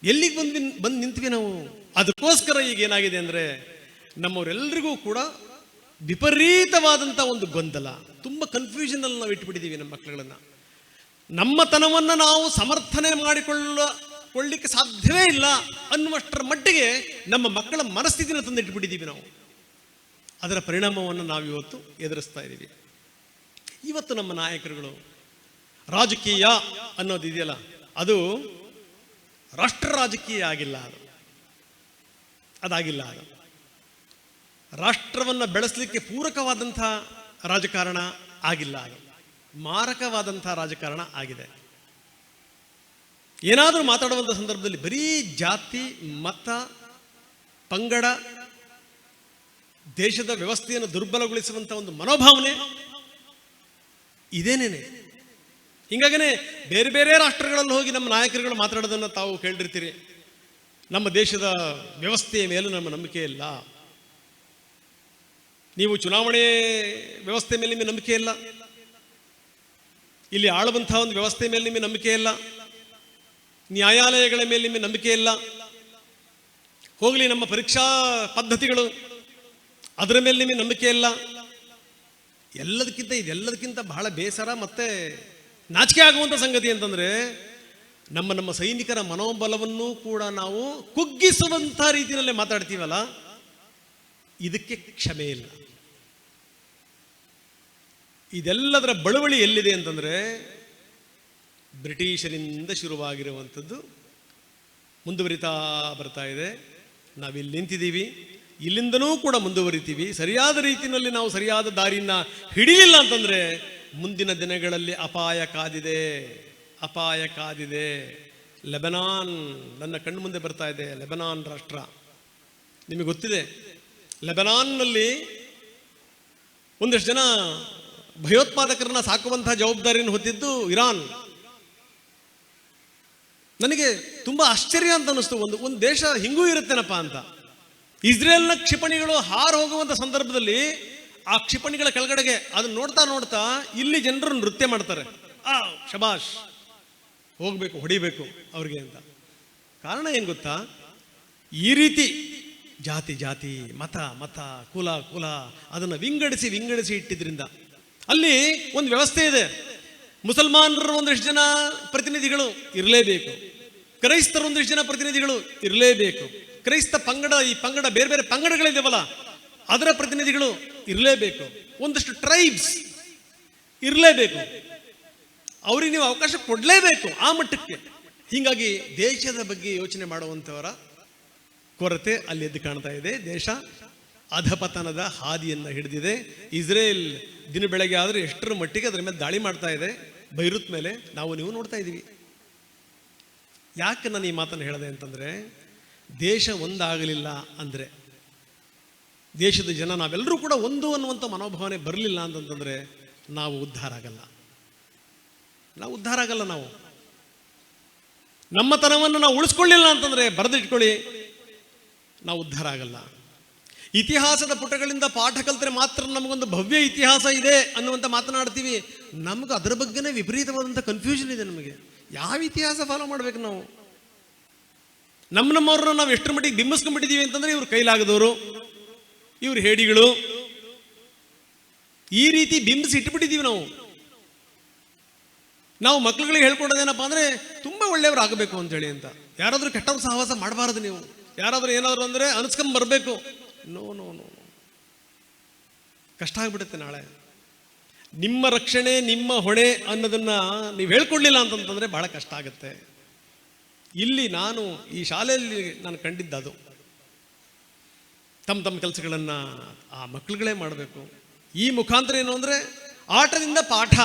ಎಲ್ಲಿಗೆ ಬಂದು ನಿಂತ್ವಿ ನಾವು? ಅದಕ್ಕೋಸ್ಕರ ಈಗ ಏನಾಗಿದೆ ಅಂದರೆ, ನಮ್ಮವರೆಲ್ಲರಿಗೂ ಕೂಡ ವಿಪರೀತವಾದಂಥ ಒಂದು ಗೊಂದಲ, ತುಂಬ ಕನ್ಫ್ಯೂಷನಲ್ಲಿ ನಾವು ಇಟ್ಬಿಟ್ಟಿದ್ದೀವಿ ನಮ್ಮ ಮಕ್ಕಳುಗಳನ್ನು. ನಮ್ಮತನವನ್ನು ನಾವು ಸಮರ್ಥನೆ ಮಾಡಿಕೊಳ್ಳಿಕ್ಕೆ ಸಾಧ್ಯವೇ ಇಲ್ಲ ಅನ್ನುವಷ್ಟರ ಮಟ್ಟಿಗೆ ನಮ್ಮ ಮಕ್ಕಳ ಮನಸ್ಥಿತಿನ ತಂದಿಟ್ಬಿಟ್ಟಿದ್ದೀವಿ ನಾವು. ಅದರ ಪರಿಣಾಮವನ್ನು ನಾವು ಇವತ್ತು ಎದುರಿಸ್ತಾ ಇದ್ದೀವಿ. ಇವತ್ತು ನಮ್ಮ ನಾಯಕರುಗಳು ರಾಜಕೀಯ ಅನ್ನೋದು ಇದೆಯಲ್ಲ, ಅದು ರಾಷ್ಟ್ರ ರಾಜಕೀಯ ಆಗಿಲ್ಲ, ಅದಾಗಿಲ್ಲ. ಅದು ರಾಷ್ಟ್ರವನ್ನು ಬೆಳೆಸಲಿಕ್ಕೆ ಪೂರಕವಾದಂಥ ರಾಜಕಾರಣ ಆಗಿಲ್ಲ, ಅದು ಮಾರಕವಾದಂಥ ರಾಜಕಾರಣ ಆಗಿದೆ. ಏನಾದರೂ ಮಾತಾಡುವಂಥ ಸಂದರ್ಭದಲ್ಲಿ ಬರೀ ಜಾತಿ, ಮತ, ಪಂಗಡ ದೇಶದ ವ್ಯವಸ್ಥೆಯನ್ನು ದುರ್ಬಲಗೊಳಿಸುವಂಥ ಒಂದು ಮನೋಭಾವನೆ ಇದೇನೇನೆ. ಹಿಂಗಾಗನೇ ಬೇರೆ ಬೇರೆ ರಾಷ್ಟ್ರಗಳಲ್ಲಿ ಹೋಗಿ ನಮ್ಮ ನಾಯಕರುಗಳು ಮಾತಾಡೋದನ್ನು ತಾವು ಕೇಳಿರ್ತೀರಿ. ನಮ್ಮ ದೇಶದ ವ್ಯವಸ್ಥೆಯ ಮೇಲೂ ನಮ್ಮ ನಂಬಿಕೆ ಇಲ್ಲ, ನೀವು ಚುನಾವಣೆ ವ್ಯವಸ್ಥೆ ಮೇಲೆ ನಿಮಗೆ ನಂಬಿಕೆ ಇಲ್ಲ, ಇಲ್ಲಿ ಆಳುವಂತಹ ಒಂದು ವ್ಯವಸ್ಥೆ ಮೇಲೆ ನಿಮಗೆ ನಂಬಿಕೆ ಇಲ್ಲ, ನ್ಯಾಯಾಲಯಗಳ ಮೇಲೆ ನಿಮಗೆ ನಂಬಿಕೆ ಇಲ್ಲ, ಹೋಗಲಿ ನಮ್ಮ ಪರೀಕ್ಷಾ ಪದ್ಧತಿಗಳು ಅದರ ಮೇಲೆ ನಿಮಗೆ ನಂಬಿಕೆ ಇಲ್ಲ. ಇದೆಲ್ಲದಕ್ಕಿಂತ ಬಹಳ ಬೇಸರ ಮತ್ತೆ ನಾಚಿಕೆ ಆಗುವಂಥ ಸಂಗತಿ ಅಂತಂದರೆ, ನಮ್ಮ ಸೈನಿಕರ ಮನೋಬಲವನ್ನು ಕೂಡ ನಾವು ಕುಗ್ಗಿಸುವಂಥ ರೀತಿಯಲ್ಲೇ ಮಾತಾಡ್ತೀವಲ್ಲ, ಇದಕ್ಕೆ ಕ್ಷಮೆ ಇಲ್ಲ. ಇದೆಲ್ಲದರ ಬಳುವಳಿ ಎಲ್ಲಿದೆ ಅಂತಂದರೆ, ಬ್ರಿಟಿಷರಿಂದ ಶುರುವಾಗಿರುವಂಥದ್ದು ಮುಂದುವರಿತಾ ಬರ್ತಾ ಇದೆ. ನಾವಿಲ್ಲಿ ನಿಂತಿದ್ದೀವಿ, ಇಲ್ಲಿಂದನೂ ಕೂಡ ಮುಂದುವರಿತೀವಿ. ಸರಿಯಾದ ರೀತಿಯಲ್ಲಿ ನಾವು ಸರಿಯಾದ ದಾರಿನ ಹಿಡಿಲಿಲ್ಲ ಅಂತಂದರೆ ಮುಂದಿನ ದಿನಗಳಲ್ಲಿ ಅಪಾಯ ಕಾದಿದೆ. ಲೆಬನಾನ್ ನನ್ನ ಕಣ್ಣು ಮುಂದೆ ಬರ್ತಾ ಇದೆ. ಲೆಬನಾನ್ ರಾಷ್ಟ್ರ ನಿಮಗೆ ಗೊತ್ತಿದೆ. ಲೆಬನಾನ್ನಲ್ಲಿ ಒಂದಷ್ಟು ಜನ ಭಯೋತ್ಪಾದಕರನ್ನ ಸಾಕುವಂತಹ ಜವಾಬ್ದಾರಿಯನ್ನು ಹೊತ್ತಿದ್ದು ಇರಾನ್. ನನಗೆ ತುಂಬ ಆಶ್ಚರ್ಯ ಅಂತ ಅನ್ನಿಸ್ತು, ಒಂದು ದೇಶ ಹಿಂಗೂ ಇರುತ್ತೇನಪ್ಪ ಅಂತ. ಇಸ್ರೇಲ್ನ ಕ್ಷಿಪಣಿಗಳು ಹಾರು ಹೋಗುವಂಥ ಸಂದರ್ಭದಲ್ಲಿ ಆ ಕ್ಷಿಪಣಿಗಳ ಕೆಳಗಡೆಗೆ ಅದನ್ನು ನೋಡ್ತಾ ಇಲ್ಲಿ ಜನರು ನೃತ್ಯ ಮಾಡ್ತಾರೆ. ಶಬಾಷ್, ಹೋಗಬೇಕು, ಹೊಡಿಬೇಕು ಅವ್ರಿಗೆ ಅಂತ. ಕಾರಣ ಏನು ಗೊತ್ತಾ? ಈ ರೀತಿ ಜಾತಿ ಮತ ಕುಲ ಅದನ್ನು ವಿಂಗಡಿಸಿ ಇಟ್ಟಿದ್ರಿಂದ ಅಲ್ಲಿ ಒಂದು ವ್ಯವಸ್ಥೆ ಇದೆ. ಮುಸಲ್ಮಾನರ ಒಂದಷ್ಟು ಜನ ಪ್ರತಿನಿಧಿಗಳು ಇರಲೇಬೇಕು, ಕ್ರೈಸ್ತರ ಒಂದಷ್ಟು ಜನ ಪ್ರತಿನಿಧಿಗಳು ಇರಲೇಬೇಕು, ಕ್ರೈಸ್ತ ಪಂಗಡ ಬೇರೆ ಬೇರೆ ಪಂಗಡಗಳಿದ್ದಾವಲ್ಲ ಅದರ ಪ್ರತಿನಿಧಿಗಳು ಇರಲೇಬೇಕು, ಒಂದಷ್ಟು ಟ್ರೈಬ್ಸ್ ಇರಲೇಬೇಕು, ಅವ್ರಿಗೆ ನೀವು ಅವಕಾಶ ಕೊಡಲೇಬೇಕು ಆ ಮಟ್ಟಕ್ಕೆ. ಹೀಗಾಗಿ ದೇಶದ ಬಗ್ಗೆ ಯೋಚನೆ ಮಾಡುವಂಥವರ ಕೊರತೆ ಅಲ್ಲಿ ಎದ್ದು ಕಾಣ್ತಾ ಇದೆ. ದೇಶ ಅಧಪತನದ ಹಾದಿಯನ್ನು ಹಿಡಿದಿದೆ. ಇಸ್ರೇಲ್ ದಿನ ಬೆಳಗ್ಗೆ ಆದರೆ ಎಷ್ಟರ ಮಟ್ಟಿಗೆ ಅದರ ಮೇಲೆ ದಾಳಿ ಮಾಡ್ತಾ ಇದೆ, ಬೈರುತ್ ಮೇಲೆ ನೀವು ನೋಡ್ತಾ ಇದ್ದೀವಿ. ಯಾಕೆ ನಾನು ಈ ಮಾತನ್ನು ಹೇಳಿದೆ ಅಂತಂದರೆ, ದೇಶ ಒಂದಾಗಲಿಲ್ಲ ಅಂದರೆ, ದೇಶದ ಜನ ನಾವೆಲ್ಲರೂ ಕೂಡ ಒಂದು ಅನ್ನುವಂಥ ಮನೋಭಾವನೆ ಬರಲಿಲ್ಲ ಅಂತಂತಂದರೆ ನಾವು ಉದ್ಧಾರ ಆಗಲ್ಲ. ನಾವು ನಮ್ಮತನವನ್ನು ನಾವು ಉಳಿಸ್ಕೊಳ್ಳಿಲ್ಲ ಅಂತಂದರೆ ಬರೆದಿಟ್ಕೊಳ್ಳಿ, ನಾವು ಉದ್ಧಾರ ಆಗಲ್ಲ. ಇತಿಹಾಸದ ಪುಟಗಳಿಂದ ಪಾಠ ಕಲ್ತರೆ ಮಾತ್ರ ನಮಗೊಂದು ಭವ್ಯ ಇತಿಹಾಸ ಇದೆ ಅನ್ನುವಂಥ ಮಾತನಾಡ್ತೀವಿ. ನಮ್ಗೆ ಅದರ ಬಗ್ಗೆನೇ ವಿಪರೀತವಾದಂಥ ಕನ್ಫ್ಯೂಷನ್ ಇದೆ. ನಮಗೆ ಯಾವ ಇತಿಹಾಸ ಫಾಲೋ ಮಾಡ್ಬೇಕು? ನಾವು ನಮ್ಮವ್ರನ್ನ ನಾವು ಎಷ್ಟರ ಮಟ್ಟಿಗೆ ಬಿಂಬಿಸ್ಕೊಂಡ್ಬಿಟ್ಟಿದ್ದೀವಿ ಅಂತಂದ್ರೆ, ಇವ್ರು ಕೈಲಾಗದವರು, ಇವ್ರು ಹೇಡಿಗಳು, ಈ ರೀತಿ ಬಿಂಬಿಸಿ ಇಟ್ಬಿಟ್ಟಿದ್ದೀವಿ ನಾವು ಮಕ್ಳುಗಳಿಗೆ ಹೇಳ್ಕೊಡೋದೇನಪ್ಪ ಅಂದರೆ ತುಂಬ ಒಳ್ಳೆಯವರು ಆಗಬೇಕು ಅಂತೇಳಿ ಅಂತ. ಯಾರಾದರೂ ಕೆಟ್ಟವ್ರ ಸಹವಾಸ ಮಾಡಬಾರದು. ನೀವು ಯಾರಾದರೂ ಏನಾದರೂ ಅಂದರೆ ಅನಿಸ್ಕೊಂಬರ್ಬೇಕು. ನೋ, ಕಷ್ಟ ಆಗ್ಬಿಡುತ್ತೆ. ನಾಳೆ ನಿಮ್ಮ ರಕ್ಷಣೆ ನಿಮ್ಮ ಹೊಣೆ ಅನ್ನೋದನ್ನು ನೀವು ಹೇಳ್ಕೊಡ್ಲಿಲ್ಲ ಅಂತಂತಂದರೆ ಭಾಳ ಕಷ್ಟ ಆಗುತ್ತೆ. ಇಲ್ಲಿ ಈ ಶಾಲೆಯಲ್ಲಿ ನಾನು ಕಂಡಿದ್ದದು, ತಮ್ಮ ಕೆಲಸಗಳನ್ನು ಆ ಮಕ್ಕಳುಗಳೇ ಮಾಡಬೇಕು. ಈ ಮುಖಾಂತರ ಏನು ಅಂದರೆ ಆಟದಿಂದ ಪಾಠ,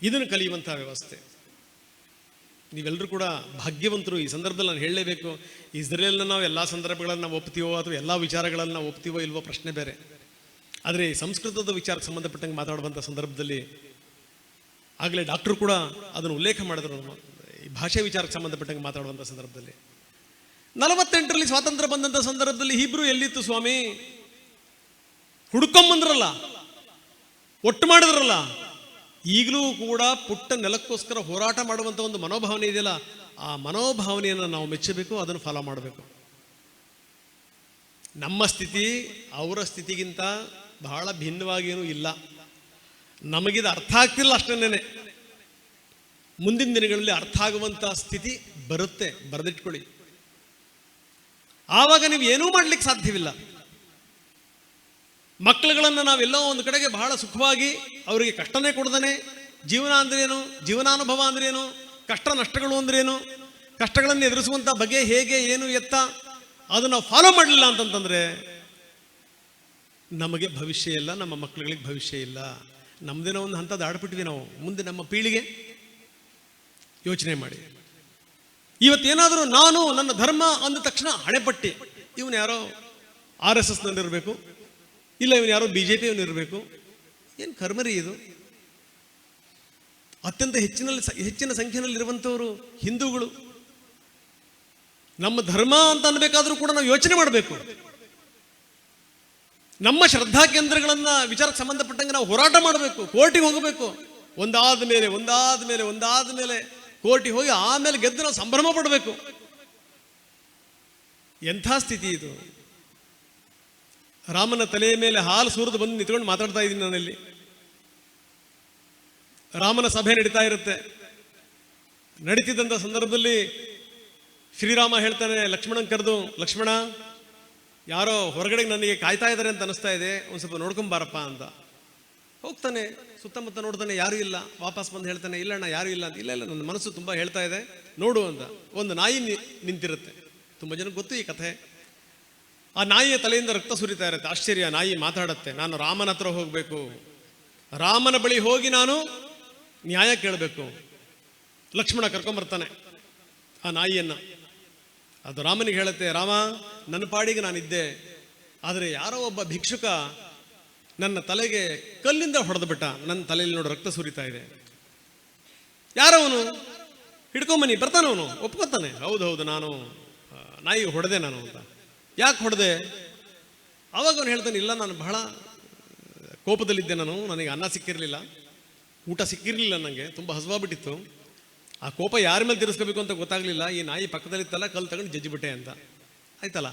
ಇದನ್ನು ಕಲಿಯುವಂಥ ವ್ಯವಸ್ಥೆ. ನೀವೆಲ್ಲರೂ ಕೂಡ ಭಾಗ್ಯವಂತರು. ಈ ಸಂದರ್ಭದಲ್ಲಿ ನಾನು ಹೇಳಲೇಬೇಕು, ಇಸ್ರೇಲ್ನ ನಾವು ಎಲ್ಲ ಸಂದರ್ಭಗಳನ್ನು ನಾವು ಒಪ್ತೀವೋ ಅಥವಾ ಎಲ್ಲ ವಿಚಾರಗಳನ್ನು ನಾವು ಒಪ್ತೀವೋ ಇಲ್ವೋ ಪ್ರಶ್ನೆ ಬೇರೆ. ಆದರೆ ಸಂಸ್ಕೃತದ ವಿಚಾರಕ್ಕೆ ಸಂಬಂಧಪಟ್ಟಂಗೆ ಮಾತಾಡುವಂಥ ಸಂದರ್ಭದಲ್ಲಿ ಆಗಲೇ ಡಾಕ್ಟರ್ ಕೂಡ ಅದನ್ನು ಉಲ್ಲೇಖ ಮಾಡಿದ್ರು. ಈ ಭಾಷೆ ವಿಚಾರಕ್ಕೆ ಸಂಬಂಧಪಟ್ಟಂಗೆ ಮಾತಾಡುವಂಥ ಸಂದರ್ಭದಲ್ಲಿ 48ರಲ್ಲಿ ಸ್ವಾತಂತ್ರ್ಯ ಬಂದಂಥ ಸಂದರ್ಭದಲ್ಲಿ ಹೀಬ್ರೂ ಎಲ್ಲಿತ್ತು ಸ್ವಾಮಿ? ಹುಡ್ಕೊಂಬಂದ್ರಲ್ಲ, ಒಟ್ಟು ಮಾಡಿದ್ರಲ್ಲ. ಈಗಲೂ ಕೂಡ ಪುಟ್ಟ ನೆಲಕ್ಕೋಸ್ಕರ ಹೋರಾಟ ಮಾಡುವಂಥ ಒಂದು ಮನೋಭಾವನೆ ಇದೆಯಲ್ಲ, ಆ ಮನೋಭಾವನೆಯನ್ನು ನಾವು ಮೆಚ್ಚಬೇಕು, ಅದನ್ನು ಫಾಲೋ ಮಾಡಬೇಕು. ನಮ್ಮ ಸ್ಥಿತಿ ಅವರ ಸ್ಥಿತಿಗಿಂತ ಬಹಳ ಭಿನ್ನವಾಗೇನೂ ಇಲ್ಲ. ನಮಗಿದು ಅರ್ಥ ಆಗ್ತಿಲ್ಲ ಅಷ್ಟೇನೆ. ಮುಂದಿನ ದಿನಗಳಲ್ಲಿ ಅರ್ಥ ಆಗುವಂಥ ಸ್ಥಿತಿ ಬರುತ್ತೆ, ಬರೆದಿಟ್ಕೊಳ್ಳಿ. ಆವಾಗ ನೀವು ಏನೂ ಮಾಡ್ಲಿಕ್ಕೆ ಸಾಧ್ಯವಿಲ್ಲ. ಮಕ್ಕಳುಗಳನ್ನು ನಾವೆಲ್ಲೋ ಒಂದು ಕಡೆಗೆ ಬಹಳ ಸುಖವಾಗಿ ಅವರಿಗೆ ಕಷ್ಟನೇ ಕೊಡ್ದಾನೆ, ಜೀವನ ಅಂದ್ರೇನು, ಜೀವನಾನುಭವ ಅಂದ್ರೇನು, ಕಷ್ಟ ನಷ್ಟಗಳು ಅಂದ್ರೇನು, ಕಷ್ಟಗಳನ್ನು ಎದುರಿಸುವಂಥ ಬಗೆ ಹೇಗೆ, ಏನು ಎತ್ತ, ಅದನ್ನು ನಾವು ಫಾಲೋ ಮಾಡಲಿಲ್ಲ ಅಂತಂತಂದರೆ ನಮಗೆ ಭವಿಷ್ಯ ಇಲ್ಲ, ನಮ್ಮ ಮಕ್ಕಳುಗಳಿಗೆ ಭವಿಷ್ಯ ಇಲ್ಲ. ನಮ್ಮದೇನೋ ಒಂದು ಹಂತ ದಾಡ್ಬಿಟ್ವಿ ನಾವು. ಮುಂದೆ ನಮ್ಮ ಪೀಳಿಗೆ ಯೋಚನೆ ಮಾಡಿ. ಇವತ್ತೇನಾದರೂ ನಾನು ನನ್ನ ಧರ್ಮ ಅಂದ ತಕ್ಷಣ ಹಣೆಪಟ್ಟಿ, ಇವನು ಯಾರೋ RSSನಲ್ಲಿರಬೇಕು, ಇಲ್ಲ ಇವನು ಯಾರೋ BJPಯವನಿರಬೇಕು. ಏನು ಕರ್ಮರಿ ಇದು? ಅತ್ಯಂತ ಹೆಚ್ಚಿನ ಸಂಖ್ಯೆಯಲ್ಲಿರುವಂಥವರು ಹಿಂದೂಗಳು. ನಮ್ಮ ಧರ್ಮ ಅಂತ ಅನ್ಬೇಕಾದ್ರೂ ಕೂಡ ನಾವು ಯೋಚನೆ ಮಾಡಬೇಕು. ನಮ್ಮ ಶ್ರದ್ಧಾ ಕೇಂದ್ರಗಳನ್ನ ವಿಚಾರಕ್ಕೆ ಸಂಬಂಧಪಟ್ಟಂಗೆ ನಾವು ಹೋರಾಟ ಮಾಡಬೇಕು, ಕೋರ್ಟಿಗೆ ಹೋಗಬೇಕು. ಒಂದಾದ ಮೇಲೆ ಕೋರ್ಟಿಗೆ ಹೋಗಿ ಆಮೇಲೆ ಗೆದ್ದು ನಾವು ಸಂಭ್ರಮ ಪಡಬೇಕು. ಎಂಥ ಸ್ಥಿತಿ ಇದು? ರಾಮನ ತಲೆಯ ಮೇಲೆ ಹಾಲು ಸುರಿದು ಬಂದು ನಿಂತ್ಕೊಂಡು ಮಾತಾಡ್ತಾ ಇದ್ದೀನಿ ನಾನಲ್ಲಿ. ರಾಮನ ಸಭೆ ನಡೀತಾ ಇರುತ್ತೆ. ನಡೀತಿದ್ದಂಥ ಸಂದರ್ಭದಲ್ಲಿ ಶ್ರೀರಾಮ ಹೇಳ್ತಾನೆ ಲಕ್ಷ್ಮಣನ್ ಕರೆದು, ಲಕ್ಷ್ಮಣ, ಯಾರೋ ಹೊರಗಡೆ ನನಗೆ ಕಾಯ್ತಾ ಇದ್ದಾರೆ ಅಂತ ಅನಿಸ್ತಾ ಇದೆ, ಒಂದು ಸ್ವಲ್ಪ ನೋಡ್ಕೊಂಬಾರಪ್ಪ ಅಂತ. ಹೋಗ್ತಾನೆ, ಸುತ್ತಮುತ್ತ ನೋಡ್ತಾನೆ, ಯಾರೂ ಇಲ್ಲ. ವಾಪಸ್ ಬಂದು ಹೇಳ್ತಾನೆ, ಇಲ್ಲಣ್ಣ ಯಾರೂ ಇಲ್ಲ ಅಂತ. ಇಲ್ಲ ನನ್ನ ಮನಸ್ಸು ತುಂಬ ಹೇಳ್ತಾ ಇದೆ, ನೋಡು ಅಂತ. ಒಂದು ನಾಯಿ ನಿಂತಿರುತ್ತೆ. ತುಂಬ ಜನಕ್ಕೆ ಗೊತ್ತು ಈ ಕಥೆ. ಆ ನಾಯಿಯ ತಲೆಯಿಂದ ರಕ್ತ ಸುರಿತಾ ಇರುತ್ತೆ. ಆಶ್ಚರ್ಯ, ನಾಯಿ ಮಾತಾಡುತ್ತೆ, ನಾನು ರಾಮನ ಹತ್ರ ಹೋಗಬೇಕು, ರಾಮನ ಬಳಿ ಹೋಗಿ ನಾನು ನ್ಯಾಯ ಕೇಳಬೇಕು. ಲಕ್ಷ್ಮಣ ಕರ್ಕೊಂಬರ್ತಾನೆ ಆ ನಾಯಿಯನ್ನು. ಅದು ರಾಮನಿಗೆ ಹೇಳುತ್ತೆ, ರಾಮ, ನನ್ನ ಪಾಡಿಗೆ ನಾನಿದ್ದೆ, ಆದರೆ ಯಾರೋ ಒಬ್ಬ ಭಿಕ್ಷುಕ ನನ್ನ ತಲೆಗೆ ಕಲ್ಲಿಂದ ಹೊಡೆದು ಬಿಟ್ಟ, ನನ್ನ ತಲೆಯಲ್ಲಿ ನೋಡು ರಕ್ತ ಸುರಿತಾ ಇದೆ. ಯಾರವನು? ಹಿಡ್ಕೊಂಬನಿ. ಬರ್ತಾನವನು, ಒಪ್ಕೋತಾನೆ, ಹೌದು ನಾನು ನಾಯಿ ಹೊಡೆದೆ ನಾನು ಅಂತ. ಯಾಕೆ ಹೊಡೆದೆ? ಆವಾಗ ಅವನು ಹೇಳ್ತಾನೆ, ಇಲ್ಲ ನಾನು ಬಹಳ ಕೋಪದಲ್ಲಿದ್ದೆ, ನನಗೆ ಅನ್ನ ಸಿಕ್ಕಿರಲಿಲ್ಲ, ಊಟ ಸಿಕ್ಕಿರಲಿಲ್ಲ, ನನಗೆ ತುಂಬ ಹಸುವಾಗ್ಬಿಟ್ಟಿತ್ತು. ಆ ಕೋಪ ಯಾರ ಮೇಲೆ ತಿರ್ಸ್ಕೋಬೇಕು ಅಂತ ಗೊತ್ತಾಗಲಿಲ್ಲ. ಈ ನಾಯಿ ಪಕ್ಕದಲ್ಲಿತ್ತಲ್ಲ, ಕಲ್ಲು ತಗೊಂಡು ಜಜ್ಜಿಬಿಟ್ಟೆ ಅಂತ ಆಯ್ತಲ್ಲ.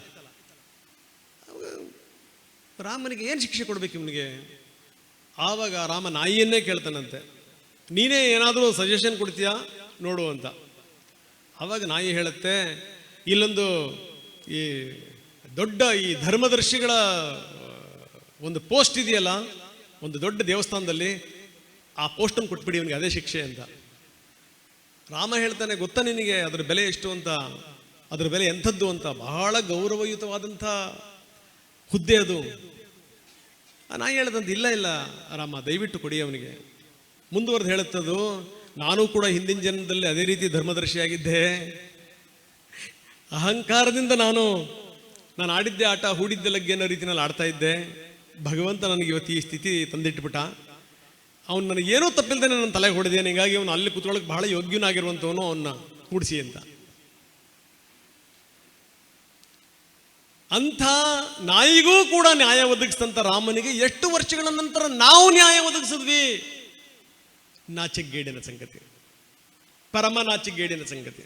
ರಾಮನಿಗೆ ಏನು ಶಿಕ್ಷೆ ಕೊಡ್ಬೇಕು ಇವನಿಗೆ? ಆವಾಗ ರಾಮ ನಾಯಿಯನ್ನೇ ಕೇಳ್ತಾನಂತೆ, ನೀನೇ ಏನಾದರೂ ಸಜೆಷನ್ ಕೊಡ್ತೀಯಾ ನೋಡು ಅಂತ. ಆವಾಗ ನಾಯಿ ಹೇಳುತ್ತೆ, ಇಲ್ಲೊಂದು ಈ ದೊಡ್ಡ ಈ ಧರ್ಮದರ್ಶಿಗಳ ಒಂದು ಪೋಸ್ಟ್ ಇದೆಯಲ್ಲ, ಒಂದು ದೊಡ್ಡ ದೇವಸ್ಥಾನದಲ್ಲಿ, ಆ ಪೋಸ್ಟನ್ನು ಕೊಟ್ಬಿಡಿ ಇವನಿಗೆ, ಅದೇ ಶಿಕ್ಷೆ ಅಂತ. ರಾಮ ಹೇಳ್ತಾನೆ, ಗೊತ್ತಾ ನಿನಗೆ ಅದರ ಬೆಲೆ ಎಷ್ಟು ಅಂತ? ಅದರ ಬೆಲೆ ಎಂಥದ್ದು ಅಂತ? ಬಹಳ ಗೌರವಯುತವಾದಂಥ ಹುದ್ದೆ ಅದು. ನಾಯಿ ಹೇಳ್ದಂತ, ಇಲ್ಲ ರಾಮ, ದಯವಿಟ್ಟು ಕೊಡಿ ಅವನಿಗೆ. ಮುಂದುವರೆದು ಹೇಳುತ್ತದು, ನಾನು ಕೂಡ ಹಿಂದಿನ ಜನ್ಮದಲ್ಲಿ ಅದೇ ರೀತಿ ಧರ್ಮದರ್ಶಿಯಾಗಿದ್ದೆ. ಅಹಂಕಾರದಿಂದ ನಾನು ಆಡಿದ್ದೆ ಆಟ ಹೂಡಿದ್ದೆ ಲಗ್ಗೆ ಅನ್ನೋ ರೀತಿಯಲ್ಲಿ ಆಡ್ತಾ ಇದ್ದೆ. ಭಗವಂತ ನನಗೆ ಇವತ್ತು ಈ ಸ್ಥಿತಿ ತಂದಿಟ್ಬಿಟ್ಟ. ಅವನು ನನಗೇನೋ ತಪ್ಪಿಲ್ದೆ ನನ್ನ ತಲೆಗೆ ಹೊಡೆದೇನು, ಹೀಗಾಗಿ ಅವನು ಅಲ್ಲಿ ಕೂತ್ಕೊಳ್ಳೋಕೆ ಬಹಳ ಯೋಗ್ಯನಾಗಿರುವಂಥವನು, ಅವನ್ನ ಕೂಡಿಸಿ ಅಂತ. ಅಂಥ ನಾಯಿಗೂ ಕೂಡ ನ್ಯಾಯ ಒದಗಿಸಿದಂಥ ರಾಮನಿಗೆ ಎಷ್ಟು ವರ್ಷಗಳ ನಂತರ ನಾವು ನ್ಯಾಯ ಒದಗಿಸಿದ್ವಿ? ನಾಚಿಗೇಡಿನ ಸಂಗತಿ, ಪರಮ ನಾಚಿಗೇಡಿನ ಸಂಗತಿ.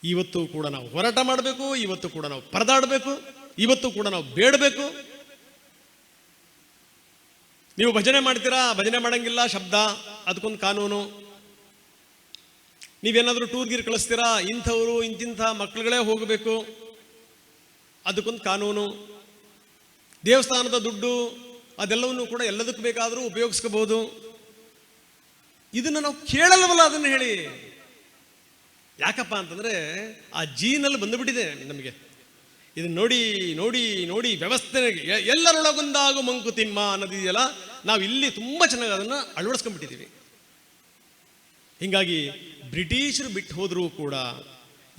ಇವತ್ತು ಕೂಡ ನಾವು ಹೋರಾಟ ಮಾಡಬೇಕು, ಇವತ್ತು ಕೂಡ ನಾವು ಪರದಾಡಬೇಕು, ಇವತ್ತು ಕೂಡ ನಾವು ಬೇಡಬೇಕು. ನೀವು ಭಜನೆ ಮಾಡ್ತೀರಾ, ಭಜನೆ ಮಾಡಂಗಿಲ್ಲ, ಶಬ್ದ, ಅದಕ್ಕೊಂದು ಕಾನೂನು. ನೀವೇನಾದರೂ ಟೂರ್ ಗೀರ್ ಕಳಿಸ್ತೀರಾ, ಇಂಥವರು ಇಂತಿಂಥ ಮಕ್ಕಳುಗಳೇ ಹೋಗಬೇಕು, ಅದಕ್ಕೊಂದು ಕಾನೂನು. ದೇವಸ್ಥಾನದ ದುಡ್ಡು ಅದೆಲ್ಲವನ್ನು ಕೂಡ ಎಲ್ಲದಕ್ಕೂ ಬೇಕಾದರೂ ಉಪಯೋಗಿಸ್ಕೋಬಹುದು. ಇದನ್ನು ನಾವು ಕೇಳಲ್ವಲ್ಲ, ಅದನ್ನು ಹೇಳಿ. ಯಾಕಪ್ಪ ಅಂತಂದ್ರೆ ಆ ಜೀನಲ್ಲಿ ಬಂದುಬಿಟ್ಟಿದೆ ನಮಗೆ. ಇದನ್ನ ನೋಡಿ ನೋಡಿ ನೋಡಿ ವ್ಯವಸ್ಥೆ ಎಲ್ಲರೊಳಗೊಂದಾಗು ಮಂಕುತಿಮ್ಮ ಅನ್ನೋದಿದೆಯಲ್ಲ, ನಾವು ಇಲ್ಲಿ ತುಂಬ ಚೆನ್ನಾಗಿ ಅದನ್ನು ಅಳವಡಿಸ್ಕೊಂಡ್ಬಿಟ್ಟಿದ್ದೀವಿ. ಹೀಗಾಗಿ ಬ್ರಿಟಿಷರು ಬಿಟ್ಟು ಹೋದರೂ ಕೂಡ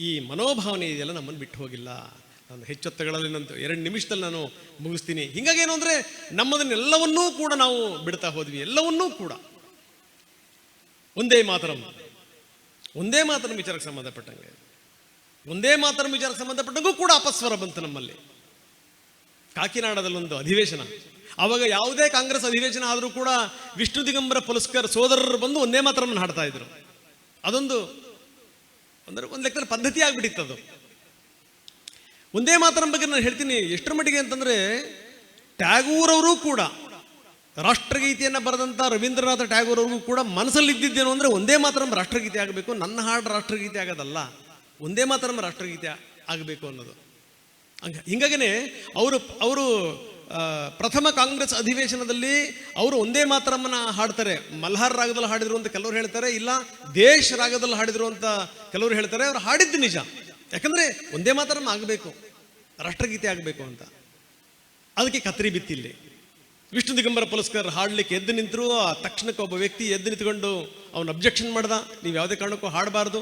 ಈ ಮನೋಭಾವನೆ ಇದೆಯಲ್ಲ ನಮ್ಮನ್ನು ಬಿಟ್ಟು ಹೋಗಿಲ್ಲ. ನಾನು ಹೆಚ್ಚೊತ್ತಗಳಲ್ಲಿ 2 ನಿಮಿಷದಲ್ಲಿ ನಾನು ಮುಗಿಸ್ತೀನಿ. ಹೀಗಾಗಿ ಏನು ಅಂದರೆ ನಮ್ಮದನ್ನೆಲ್ಲವನ್ನೂ ಕೂಡ ನಾವು ಬಿಡ್ತಾ ಹೋದ್ವಿ, ಎಲ್ಲವನ್ನೂ ಕೂಡ. ಒಂದೇ ಮಾತರಂ ವಿಚಾರಕ್ಕೆ ಸಂಬಂಧಪಟ್ಟಂಗೆ, ಒಂದೇ ಮಾತರಂ ವಿಚಾರಕ್ಕೆ ಸಂಬಂಧಪಟ್ಟಂಗೂ ಕೂಡ ಅಪಸ್ವರ ಬಂತು ನಮ್ಮಲ್ಲಿ. ಕಾಕಿನಾಡದಲ್ಲೊಂದು ಅಧಿವೇಶನ, ಆವಾಗ ಯಾವುದೇ ಕಾಂಗ್ರೆಸ್ ಅಧಿವೇಶನ ಆದರೂ ಕೂಡ ವಿಷ್ಣು ದಿಗಂಬರ ಪುಲಸ್ಕರ್ ಸೋದರರು ಬಂದು ಒಂದೇ ಮಾತರವನ್ನು ಹಾಡ್ತಾ ಇದ್ರು. ಅದೊಂದು ಒಂದು ಲೆಕ್ಕದಲ್ಲಿ ಪದ್ಧತಿ ಆಗ್ಬಿಟ್ಟಿತ್ತು ಅದು. ಒಂದೇ ಮಾತರಂ ಬಗ್ಗೆ ನಾನು ಹೇಳ್ತೀನಿ ಎಷ್ಟರ ಮಟ್ಟಿಗೆ ಅಂತಂದ್ರೆ, ಟ್ಯಾಗೂರ್ ಅವರು ಕೂಡ ರಾಷ್ಟ್ರಗೀತೆಯನ್ನು ಬರೆದಂಥ ರವೀಂದ್ರನಾಥ ಟ್ಯಾಗೂರ್ ಅವ್ರಿಗೂ ಕೂಡ ಮನಸ್ಸಲ್ಲಿ ಇದ್ದಿದ್ದೇನು ಅಂದರೆ ಒಂದೇ ಮಾತರಂ ರಾಷ್ಟ್ರಗೀತೆ ಆಗಬೇಕು, ನನ್ನ ಹಾಡು ರಾಷ್ಟ್ರಗೀತೆ ಆಗೋದಲ್ಲ, ಒಂದೇ ಮಾತರಂ ರಾಷ್ಟ್ರಗೀತೆ ಆಗಬೇಕು ಅನ್ನೋದು. ಹಿಂಗಾಗೇ ಅವರು ಪ್ರಥಮ ಕಾಂಗ್ರೆಸ್ ಅಧಿವೇಶನದಲ್ಲಿ ಅವರು ಒಂದೇ ಮಾತರಮ್ಮನ ಹಾಡ್ತಾರೆ. ಮಲ್ಹಾರ್ ರಾಗದಲ್ಲಿ ಹಾಡಿದ್ರು ಅಂತ ಕೆಲವರು ಹೇಳ್ತಾರೆ, ಇಲ್ಲ ದೇಶ್ ರಾಗದಲ್ಲಿ ಹಾಡಿದ್ರು ಅಂತ ಕೆಲವರು ಹೇಳ್ತಾರೆ. ಅವರು ಹಾಡಿದ್ದು ನಿಜ, ಯಾಕಂದ್ರೆ ಒಂದೇ ಮಾತರಂ ಆಗಬೇಕು, ರಾಷ್ಟ್ರಗೀತೆ ಆಗಬೇಕು ಅಂತ. ಅದಕ್ಕೆ ಕತ್ರಿ ಬಿತ್ತಿಲ್ಲಿ. ವಿಷ್ಣು ದಿಗಂಬರ ಪುಲಸ್ಕರ್ ಹಾಡಲಿಕ್ಕೆ ಎದ್ದು ನಿಂತರು. ಆ ತಕ್ಷಣಕ್ಕೆ ಒಬ್ಬ ವ್ಯಕ್ತಿ ಎದ್ದು ನಿಂತ್ಕೊಂಡು ಅವನು ಅಬ್ಜೆಕ್ಷನ್ ಮಾಡ್ದ, ನೀವು ಯಾವುದೇ ಕಾರಣಕ್ಕೂ ಹಾಡಬಾರ್ದು,